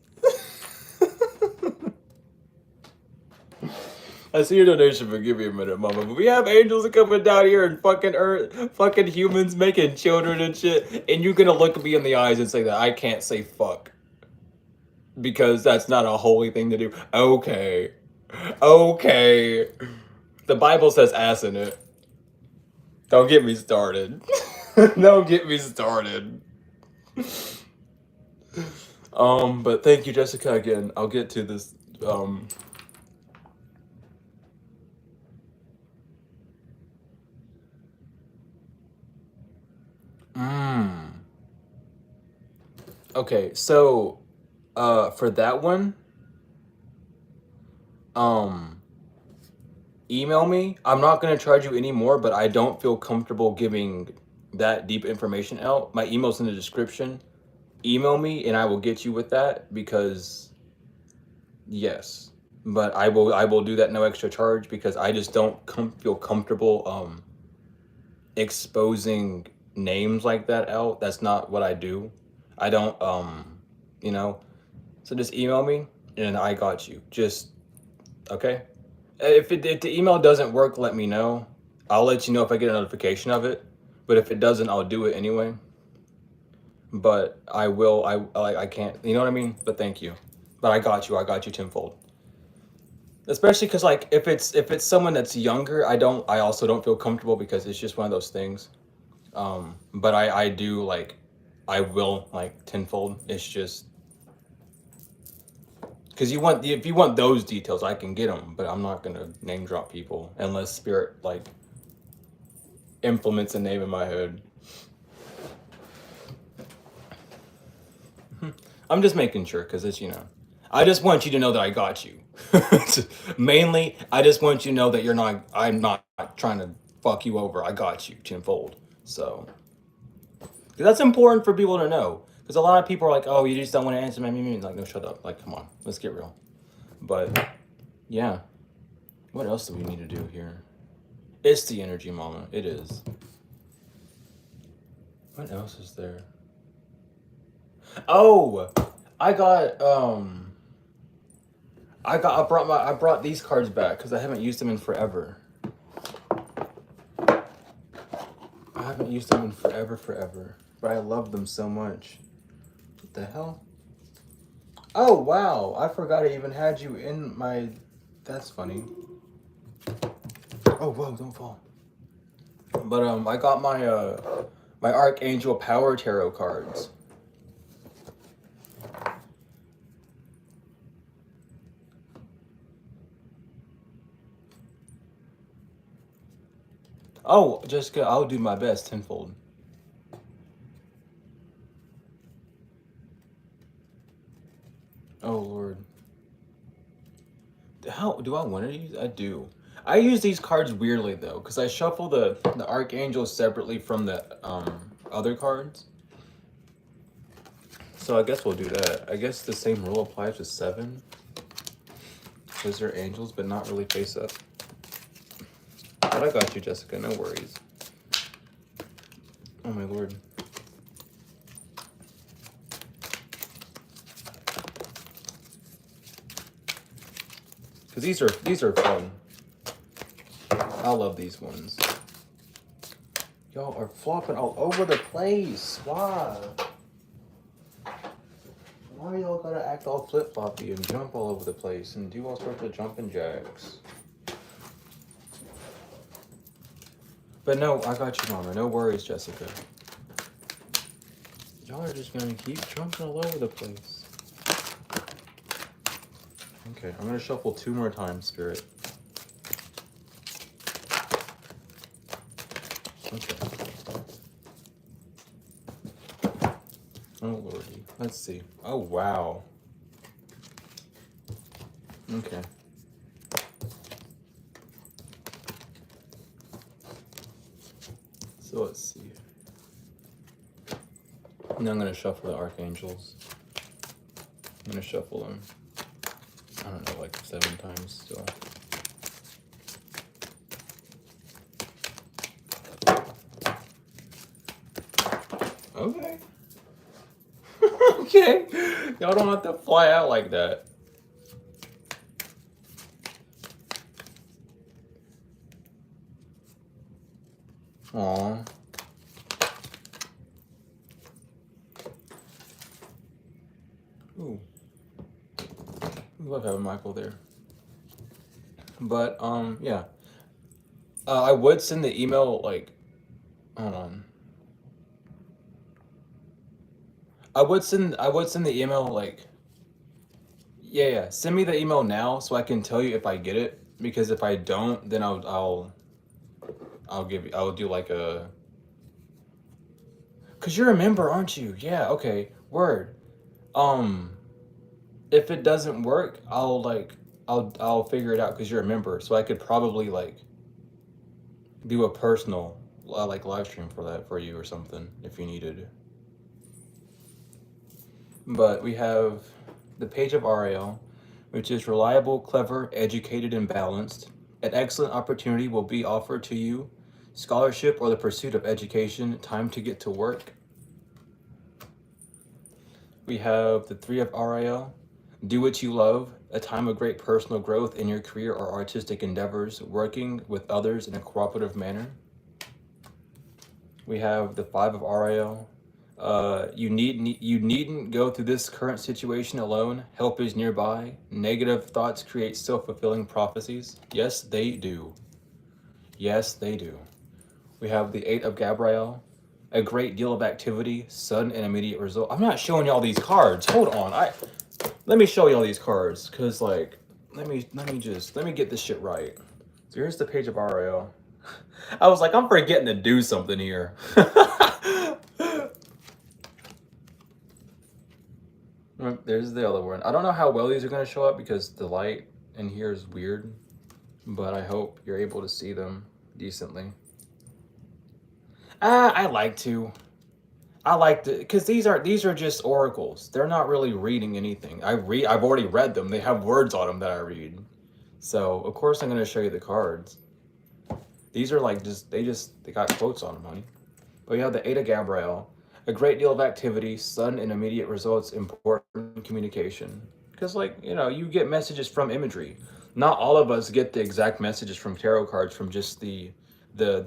I see your donation, but give me a minute, Mama. But we have angels coming down here and fucking earth, fucking humans making children and shit, and you're gonna look me in the eyes and say that I can't say fuck because that's not a holy thing to do. Okay, okay. The Bible says ass in it. Don't get me started. Don't get me started. But thank you, Jessica, again. I'll get to this. Okay, so, for that one, email me. I'm not gonna charge you anymore, but I don't feel comfortable giving that deep information out. My email's in the description. Email me and I will get you with that because yes. But I will do that no extra charge because I just don't feel comfortable exposing names like that out. That's not what I do. I don't you know. So just email me and I got you. Just okay? If the email doesn't work, let me know. I'll let you know if I get a notification of it. But if it doesn't, I'll do it anyway. But I will. I can't. You know what I mean? But thank you. But I got you. I got you tenfold. Especially because like if it's someone that's younger, I also don't feel comfortable because it's just one of those things. But I do like I will like tenfold. It's just because if you want those details, I can get them, but I'm not gonna name drop people unless Spirit like implements a name in my head. I'm just making sure because it's I just want you to know that I got you. Mainly, I just want you to know that I'm not trying to fuck you over. I got you tenfold. So that's important for people to know because a lot of people are like, oh, you just don't want to answer my memes. Like, no, shut up. Like, come on, let's get real. But yeah, what else do we need to do here? It's the energy, Mama. It is. What else is there? Oh, I got I brought these cards back because I haven't used them in forever. I haven't used them in forever. But I love them so much. What the hell? Oh wow! I forgot I even had you in my. That's funny. Oh whoa! Don't fall. But I got my Archangel Power Tarot cards. Oh, Jessica, I'll do my best tenfold. Oh Lord. How do I want to use? I do. I use these cards weirdly though, because I shuffle the archangels separately from the other cards. So I guess we'll do that. I guess the same rule applies to 7. Because they're angels, but not really face up. But I got you, Jessica. No worries. Oh my Lord. Because these are fun. I love these ones. Y'all are flopping all over the place. Why? Why y'all gotta act all flip-floppy and jump all over the place and do all sorts of jumping jacks? But no, I got you, Mama. No worries, Jessica. Y'all are just gonna keep jumping all over the place. Okay, I'm gonna shuffle 2 more times, Spirit. Okay. Oh lordy. Let's see. Oh wow. Okay. So let's see. Now I'm gonna shuffle the archangels. I'm gonna shuffle them. I don't know, like 7 times still. Okay. Okay. Y'all don't have to fly out like that. Aw. Ooh. We love having Michael there. But yeah. I would send the email like, hold on. I would send the email like, yeah. Send me the email now so I can tell you if I get it, because if I don't, then I'll do like a, cuz you're a member, aren't you? Yeah, okay. Word. Um if it doesn't work, I'll figure it out cuz you're a member, so I could probably like do a personal like live stream for that for you or something if you needed. But we have the page of RAL, which is reliable, clever, educated, and balanced. An excellent opportunity will be offered to you. Scholarship or the pursuit of education, time to get to work. We have the 3 of RAL, do what you love, a time of great personal growth in your career or artistic endeavors, working with others in a cooperative manner. We have the 5 of RAL, you needn't go through this current situation alone. Help is nearby. Negative thoughts create self-fulfilling prophecies. Yes, they do. Yes, they do. We have the 8 of Gabriel. A great deal of activity, sudden and immediate result. I'm not showing y'all these cards. Hold on. Let me show y'all these cards, cause like let me get this shit right. So here's the page of RAL. I was like, I'm forgetting to do something here. There's the other one. I don't know how well these are going to show up because the light in here is weird, but I hope you're able to see them decently. I like to. I like to, because these are just oracles. They're not really reading anything. I've already read them. They have words on them that I read. So of course I'm going to show you the cards. These are like they got quotes on them, honey. But you have the 8 of Gabriel. A great deal of activity, sudden and immediate results, important communication. Because, like, you get messages from imagery. Not all of us get the exact messages from tarot cards from just the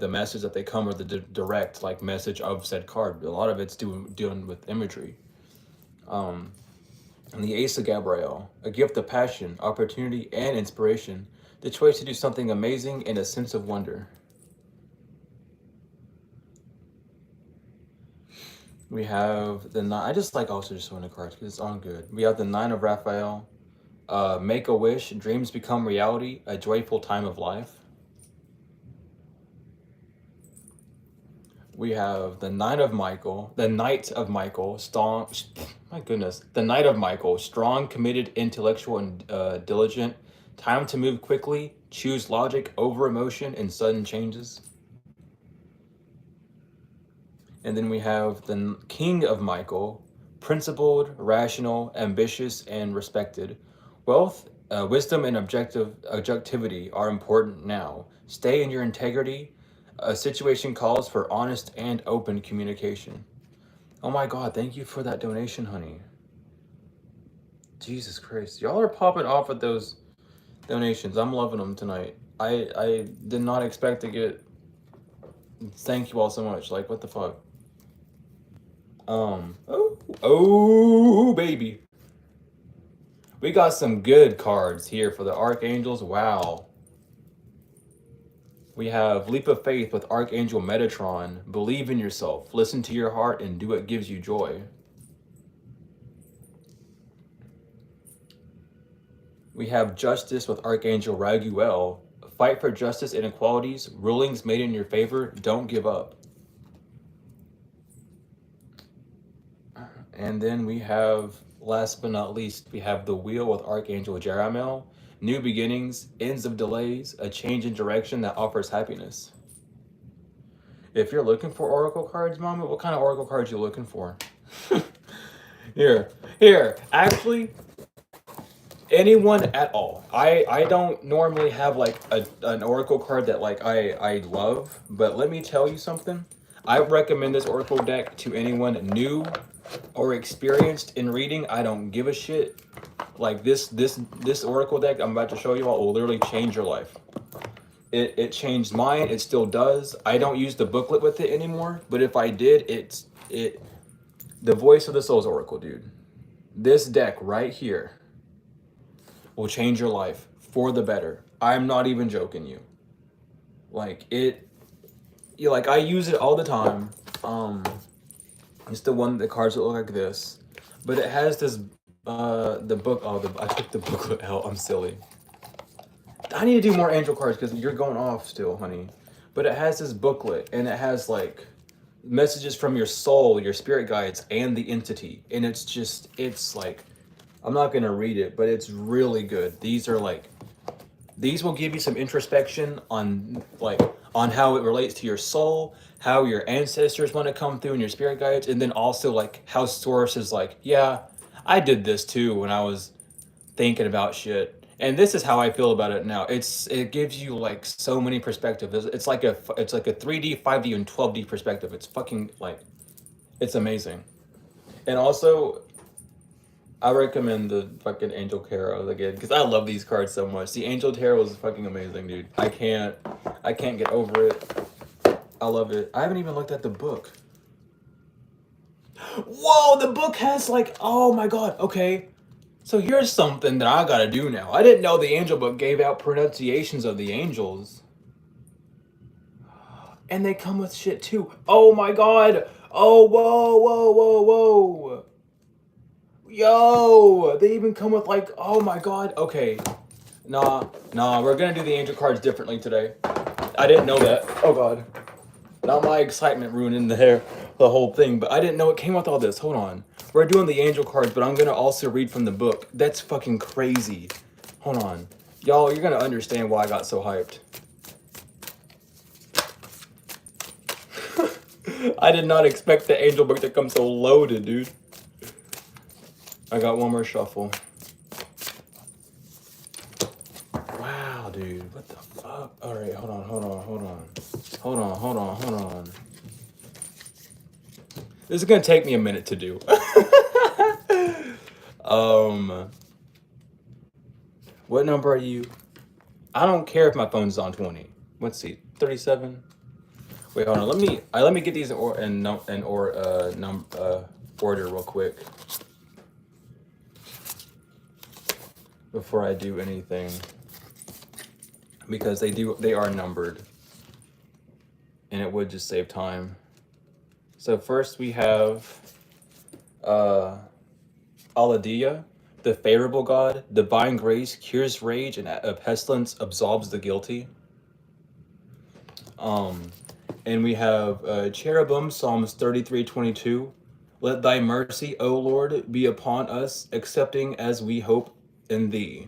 message that they come, or the direct, like, message of said card. A lot of it's dealing with imagery. And the Ace of Gabriel, a gift of passion, opportunity, and inspiration. The choice to do something amazing and a sense of wonder. We have the 9. I just like also just showing the cards because it's on good. We have the 9 of Raphael. Make a wish. Dreams become reality. A joyful time of life. We have the 9 of Michael. The Knight of Michael. Strong. My goodness. The Knight of Michael. Strong, committed, intellectual, and diligent. Time to move quickly. Choose logic over emotion and sudden changes. And then we have the King of Michael, principled, rational, ambitious, and respected. Wealth, wisdom, and objectivity are important now. Stay in your integrity. A situation calls for honest and open communication. Oh my God, thank you for that donation, honey. Jesus Christ. Y'all are popping off with those donations. I'm loving them tonight. I did not expect to get... Thank you all so much. Like, what the fuck? Oh, baby. We got some good cards here for the Archangels. Wow. We have Leap of Faith with Archangel Metatron. Believe in yourself. Listen to your heart and do what gives you joy. We have Justice with Archangel Raguel. Fight for justice and equalities. Rulings made in your favor. Don't give up. And then we have, last but not least, we have the Wheel with Archangel Jeremiel. New beginnings, ends of delays, a change in direction that offers happiness. If you're looking for oracle cards, Mama, what kind of oracle cards you looking for? Here. Actually, anyone at all. I don't normally have like an oracle card that like I love, but let me tell you something. I recommend this oracle deck to anyone new or experienced in reading. I don't give a shit. Like this oracle deck I'm about to show you all will literally change your life. It changed mine. It still does. I don't use the booklet with it anymore, but if I did, it's the Voice of the Soul's oracle, dude. This deck right here will change your life for the better. I'm not even joking you. Like I use it all the time. It's the one, the cards that look like this, but it has this the book. I took the booklet out. I'm silly. I need to do more angel cards because you're going off still, honey. But it has this booklet and it has like messages from your soul, your spirit guides, and the entity. And it's like, I'm not gonna read it, but it's really good. These will give you some introspection on how it relates to your soul, how your ancestors want to come through and your spirit guides, and then also like how source is like, yeah, I did this too when I was thinking about shit. And this is how I feel about it now. It gives you like so many perspectives. It's like a 3D, 5D, and 12D perspective. It's fucking like, it's amazing. And also, I recommend the fucking Angel Tarot again because I love these cards so much. The Angel Tarot is fucking amazing, dude. I can't get over it. I love it. I haven't even looked at the book. Whoa, the book has like, oh my god. Okay. So here's something that I gotta do now. I didn't know the angel book gave out pronunciations of the angels. And they come with shit too. Oh my god. Oh, whoa. Yo, they even come with like, oh my god. Okay. Nah, we're gonna do the angel cards differently today. I didn't know that. Oh god. Not my excitement ruining the whole thing, but I didn't know it came with all this. Hold on. We're doing the angel cards, but I'm gonna also read from the book. That's fucking crazy. Hold on. Y'all, you're gonna understand why I got so hyped. I did not expect the angel book to come so loaded, dude. I got one more shuffle. Wow, dude. What the fuck? Alright, hold on. This is gonna take me a minute to do. What number are you? I don't care if my phone's on 20. Let's see, 37. Wait, hold on. Let me get these in order real quick before I do anything, because they are numbered, and it would just save time. So first we have Aladia, the favorable god, divine grace cures rage and a pestilence absolves the guilty. And we have cherubim, Psalms 33:22. Let thy mercy, O Lord, be upon us, accepting as we hope in thee.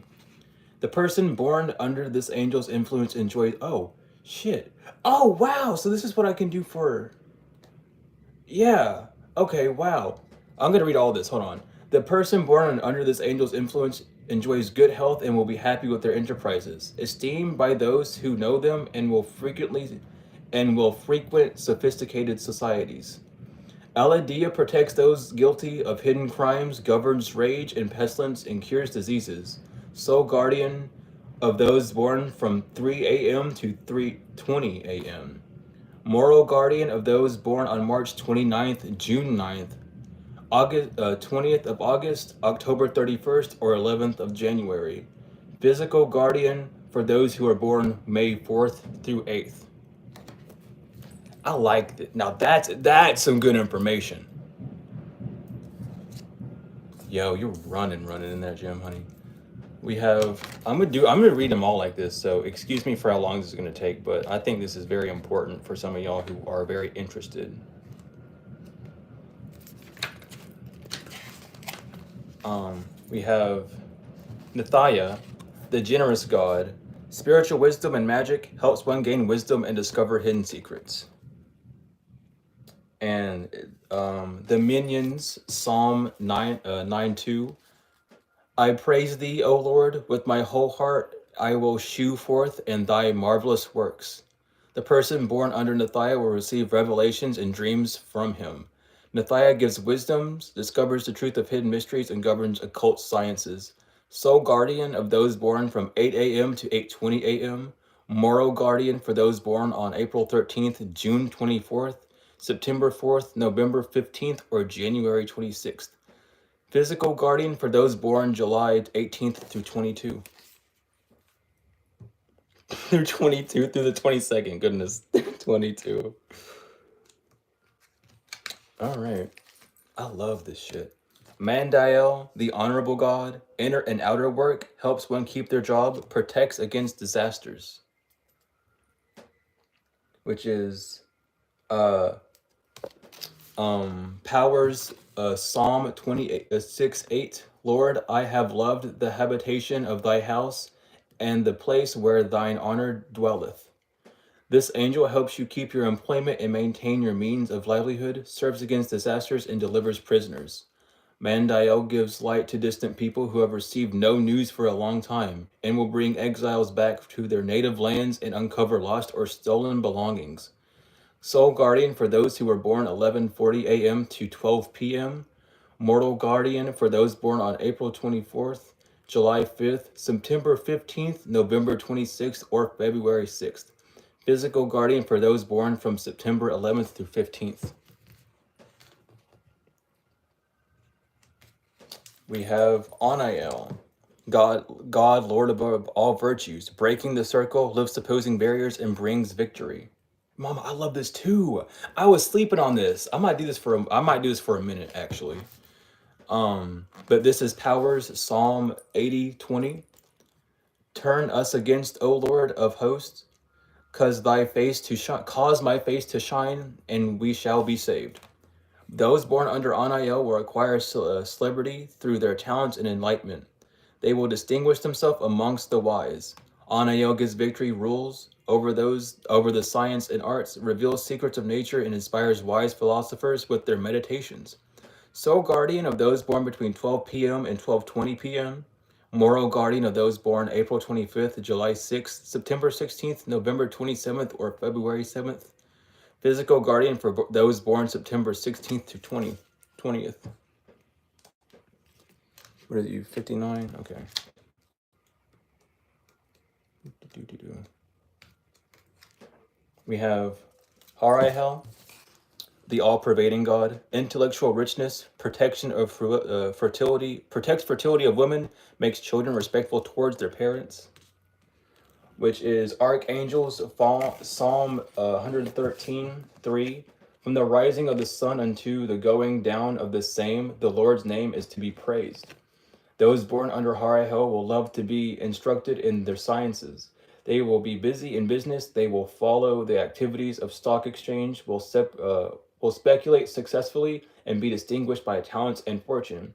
The person born under this angel's influence enjoys. Oh, shit. Oh, wow. So this is what I can do for. Yeah. Okay, wow. I'm going to read all this. Hold on. The person born under this angel's influence enjoys good health and will be happy with their enterprises, esteemed by those who know them, and will frequent sophisticated societies. Aladia protects those guilty of hidden crimes, governs rage and pestilence, and cures diseases. Sole guardian of those born from 3 a.m. to 3:20 a.m. Moral guardian of those born on March 29th, June 9th, August 20th of August, October 31st, or 11th of January. Physical guardian for those who are born May 4th through 8th. I like that. Now that's some good information. Yo, you're running in that gym, honey. We have, I'm gonna read them all like this, so excuse me for how long this is gonna take, but I think this is very important for some of y'all who are very interested. We have Nithaya, the generous god. Spiritual wisdom and magic helps one gain wisdom and discover hidden secrets. And the minions, Psalm 9:2. I praise thee, O Lord, with my whole heart. I will shew forth in thy marvelous works. The person born under Nithaya will receive revelations and dreams from him. Nithaya gives wisdoms, discovers the truth of hidden mysteries, and governs occult sciences. Sole guardian of those born from 8 a.m. to 8:20 a.m. Moral guardian for those born on April 13th, June 24th, September 4th, November 15th, or January 26th. Physical guardian for those born July 18th through 22. Through 22 through the 22nd. Goodness. 22. All right. I love this shit. Mandael, the honorable god, inner and outer work, helps one keep their job, protects against disasters. Which is powers Psalm 26:8. Lord, I have loved the habitation of thy house and the place where thine honor dwelleth. This angel helps you keep your employment and maintain your means of livelihood, serves against disasters, and delivers prisoners. Mandael gives light to distant people who have received no news for a long time, and will bring exiles back to their native lands and uncover lost or stolen belongings. Sole guardian for those who were born 11:40 a.m. to 12 p.m. Mortal guardian for those born on April 24th, July 5th, September 15th, November 26th, or February 6th. Physical guardian for those born from September 11th through 15th. We have Anael, God, Lord above all virtues, breaking the circle, lifts opposing barriers, and brings victory. Mama, I love this too. I was sleeping on this. I might do this for a minute actually. But this is Powers, Psalm 80:20. Turn us against, O Lord of hosts, cause my face to shine, and we shall be saved. Those born under Anael will acquire celebrity through their talents and enlightenment. They will distinguish themselves amongst the wise. Anael gives victory, rules over the science and arts, reveals secrets of nature, and inspires wise philosophers with their meditations. Sole guardian of those born between 12 p.m. and 12:20 p.m. Moral guardian of those born April 25th, July 6th, September 16th, November 27th, or February 7th. Physical guardian for those born September 16th to 20th. What are you, 59? Okay. We have Harihel, the all-pervading god, intellectual richness, protection of fertility, protects fertility of women, makes children respectful towards their parents, which is Archangels, Psalm 113:3. From the rising of the sun unto the going down of the same, the Lord's name is to be praised. Those born under Harihel will love to be instructed in their sciences. They will be busy in business. They will follow the activities of stock exchange, will speculate successfully, and be distinguished by talents and fortune.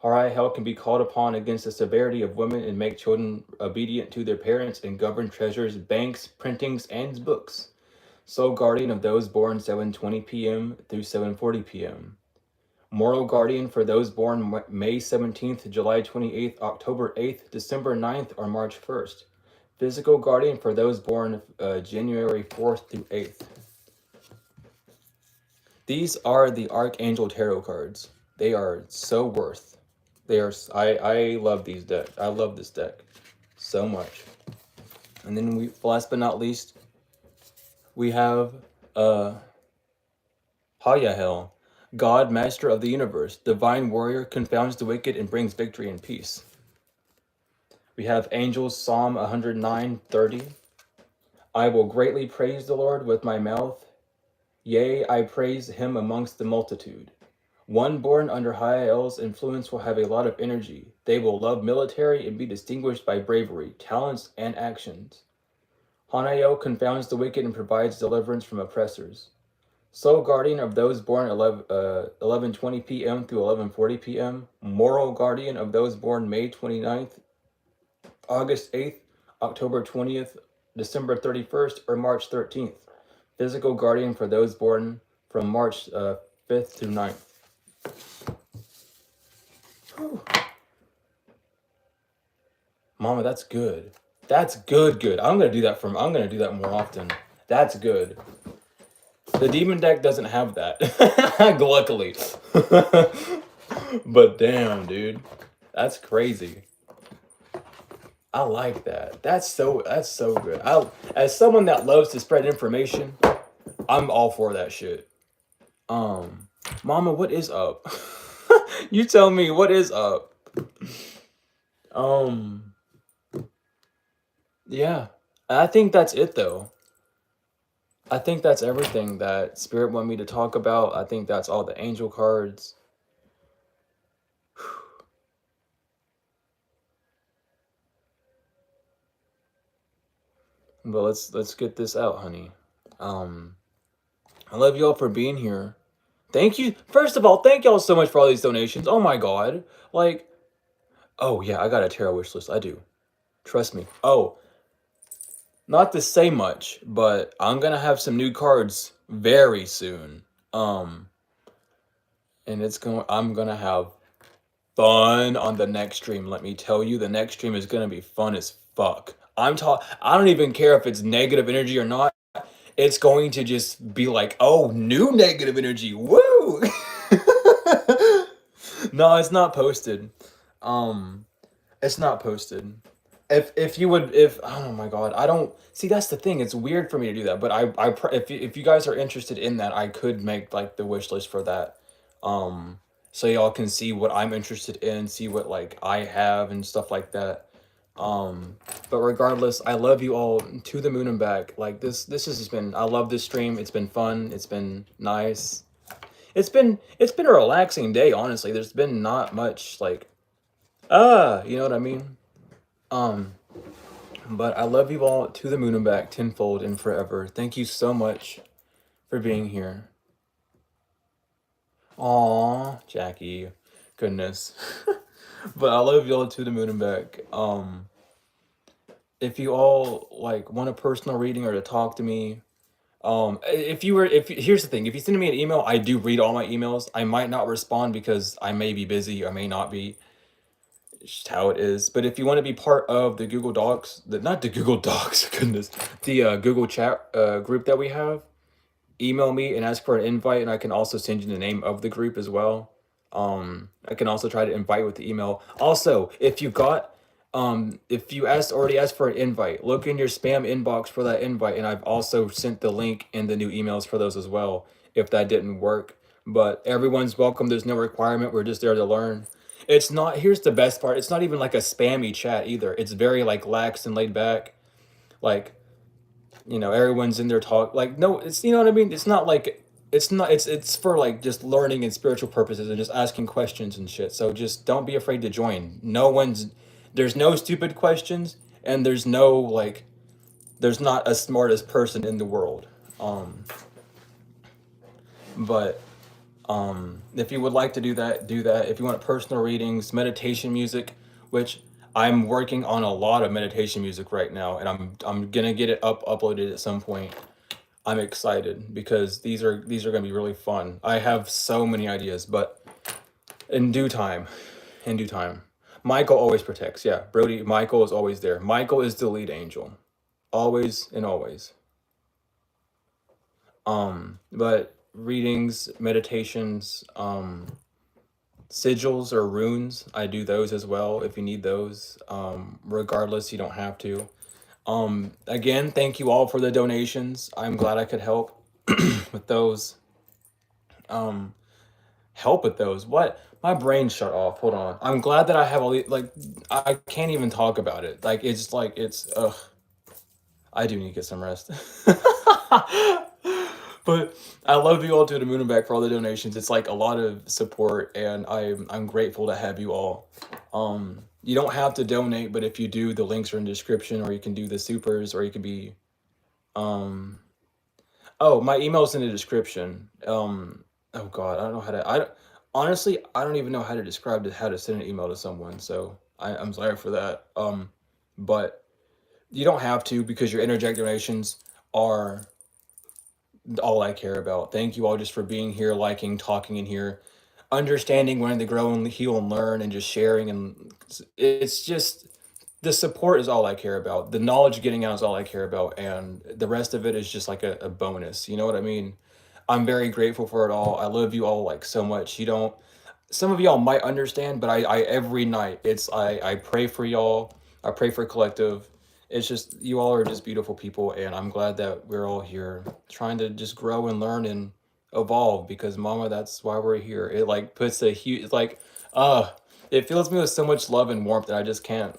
Harihel can be called upon against the severity of women and make children obedient to their parents and govern treasures, banks, printings, and books. Sole guardian of those born 7:20 p.m. through 7:40 p.m. Moral guardian for those born May 17th, July 28th, October 8th, December 9th, or March 1st. Physical guardian for those born January 4th through 8th. These are the Archangel Tarot cards. They are so worth. I love these decks. I love this deck so much. And then last but not least, we have Hayahel, God, master of the universe, divine warrior, confounds the wicked and brings victory and peace. We have angels, Psalm 109:30. I will greatly praise the Lord with my mouth. Yea, I praise him amongst the multitude. One born under Hayael's influence will have a lot of energy. They will love military and be distinguished by bravery, talents, and actions. Hanael confounds the wicked and provides deliverance from oppressors. Sole guardian of those born 11:20 p.m. through 11:40 p.m. Moral guardian of those born May 29th, August 8th, October 20th, December 31st, or March 13th. Physical guardian for those born from March 5th through 9th. Whew. Mama, that's good. That's good. I'm gonna do that more often. That's good. The demon deck doesn't have that. Luckily. But damn, dude. That's crazy. I like that. That's so good. As someone that loves to spread information, I'm all for that shit. Mama, what is up? You tell me what is up. Yeah. I think that's it though. I think that's everything that Spirit wanted me to talk about. I think that's all the angel cards. But let's get this out, honey. I love y'all for being here. Thank you. First of all, thank y'all so much for all these donations. Oh my god. Like, oh yeah, I got a tarot wish list. I do. Trust me. Oh, not to say much, but I'm gonna have some new cards very soon. And I'm gonna have fun on the next stream. Let me tell you, the next stream is gonna be fun as fuck. I don't even care if it's negative energy or not. It's going to just be like, oh, new negative energy. Woo! No, it's not posted. It's not posted. If oh my god, I don't see, that's the thing. It's weird for me to do that, but if you guys are interested in that, I could make like the wish list for that. So y'all can see what I'm interested in, see what like I have and stuff like that. But regardless, I love you all to the moon and back. Like this has just been, I love this stream. It's been fun. It's been nice. It's been a relaxing day, honestly. There's been not much like you know what I mean? But I love you all to the moon and back, tenfold and forever. Thank you so much for being here. Aw, Jackie. Goodness. But I love y'all to the moon and back. If you all like want a personal reading or to talk to me, here's the thing, if you send me an email, I do read all my emails. I might not respond because I may be busy or may not be. It's just how it is. But if you want to be part of the Google Docs, not the Google Docs, goodness, the Google chat group that we have, email me and ask for an invite, and I can also send you the name of the group as well. I can also try to invite with the email. Also, if you already asked for an invite, look in your spam inbox for that invite, and I've also sent the link in the new emails for those as well, if that didn't work. But everyone's welcome. There's no requirement. We're just there to learn. It's not, here's the best part, it's not even like a spammy chat either. It's very like lax and laid back. Like, everyone's in there talk, like, no, it's, you know what I mean? It's not like, it's for like just learning and spiritual purposes and just asking questions and shit. So just don't be afraid to join. There's no stupid questions, and there's not a smartest person in the world. But if you would like to do that, do that. If you want personal readings, meditation music, which I'm working on a lot of meditation music right now, and I'm gonna get it uploaded at some point. I'm excited because these are gonna be really fun. I have so many ideas, but in due time, Michael always protects. Yeah, Brody, Michael is always there. Michael is the lead angel, always and always. But readings, meditations, sigils or runes, I do those as well if you need those. Regardless, you don't have to. Again, thank you all for the donations. I'm glad I could help with those. Help with those. What? My brain shut off. Hold on. I'm glad that I have all these, like, I can't even talk about it. Like, ugh. I do need to get some rest. But I love you all to the moon and back for all the donations. It's like a lot of support, and I'm grateful to have you all. You don't have to donate, but if you do, the links are in the description, or you can do the supers, or you can be Oh, my email's in the description. Oh God, I don't know how to. Honestly, I don't even know how to describe how to send an email to someone. So I'm sorry for that. But you don't have to, because your interject donations are all I care about. Thank you all just for being here, liking, talking in here, understanding, wanting to grow and heal and learn, and just sharing. And it's just the support is all I care about. The knowledge getting out is all I care about, and the rest of it is just like a bonus. You know what I mean? I'm very grateful for it all. I love you all like so much. You don't. Some of y'all might understand, but I every night I pray for y'all. I pray for collective. It's just you all are just beautiful people, and I'm glad that we're all here trying to just grow and learn and evolve, because Mama, that's why we're here. It like puts a huge, it's like uh it fills me with so much love and warmth that I just can't.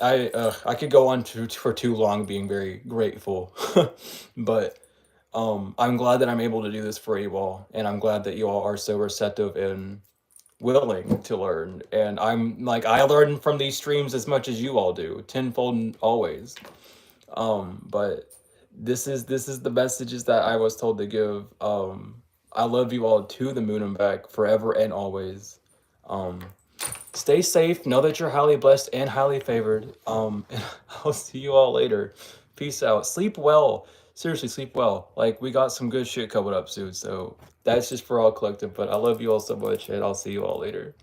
I could go on for too long being very grateful, but I'm glad that I'm able to do this for you all, and I'm glad that you all are so receptive and willing to learn. And I'm like, I learn from these streams as much as you all do, tenfold and always. But this is the messages that I was told to give. I love you all to the moon and back, forever and always. Um, Stay safe. Know that you're highly blessed and highly favored. And I'll see you all later. Peace out. Sleep well. Seriously, sleep well. Like, we got some good shit coming up soon. So that's just for all collective. But I love you all so much, and I'll see you all later.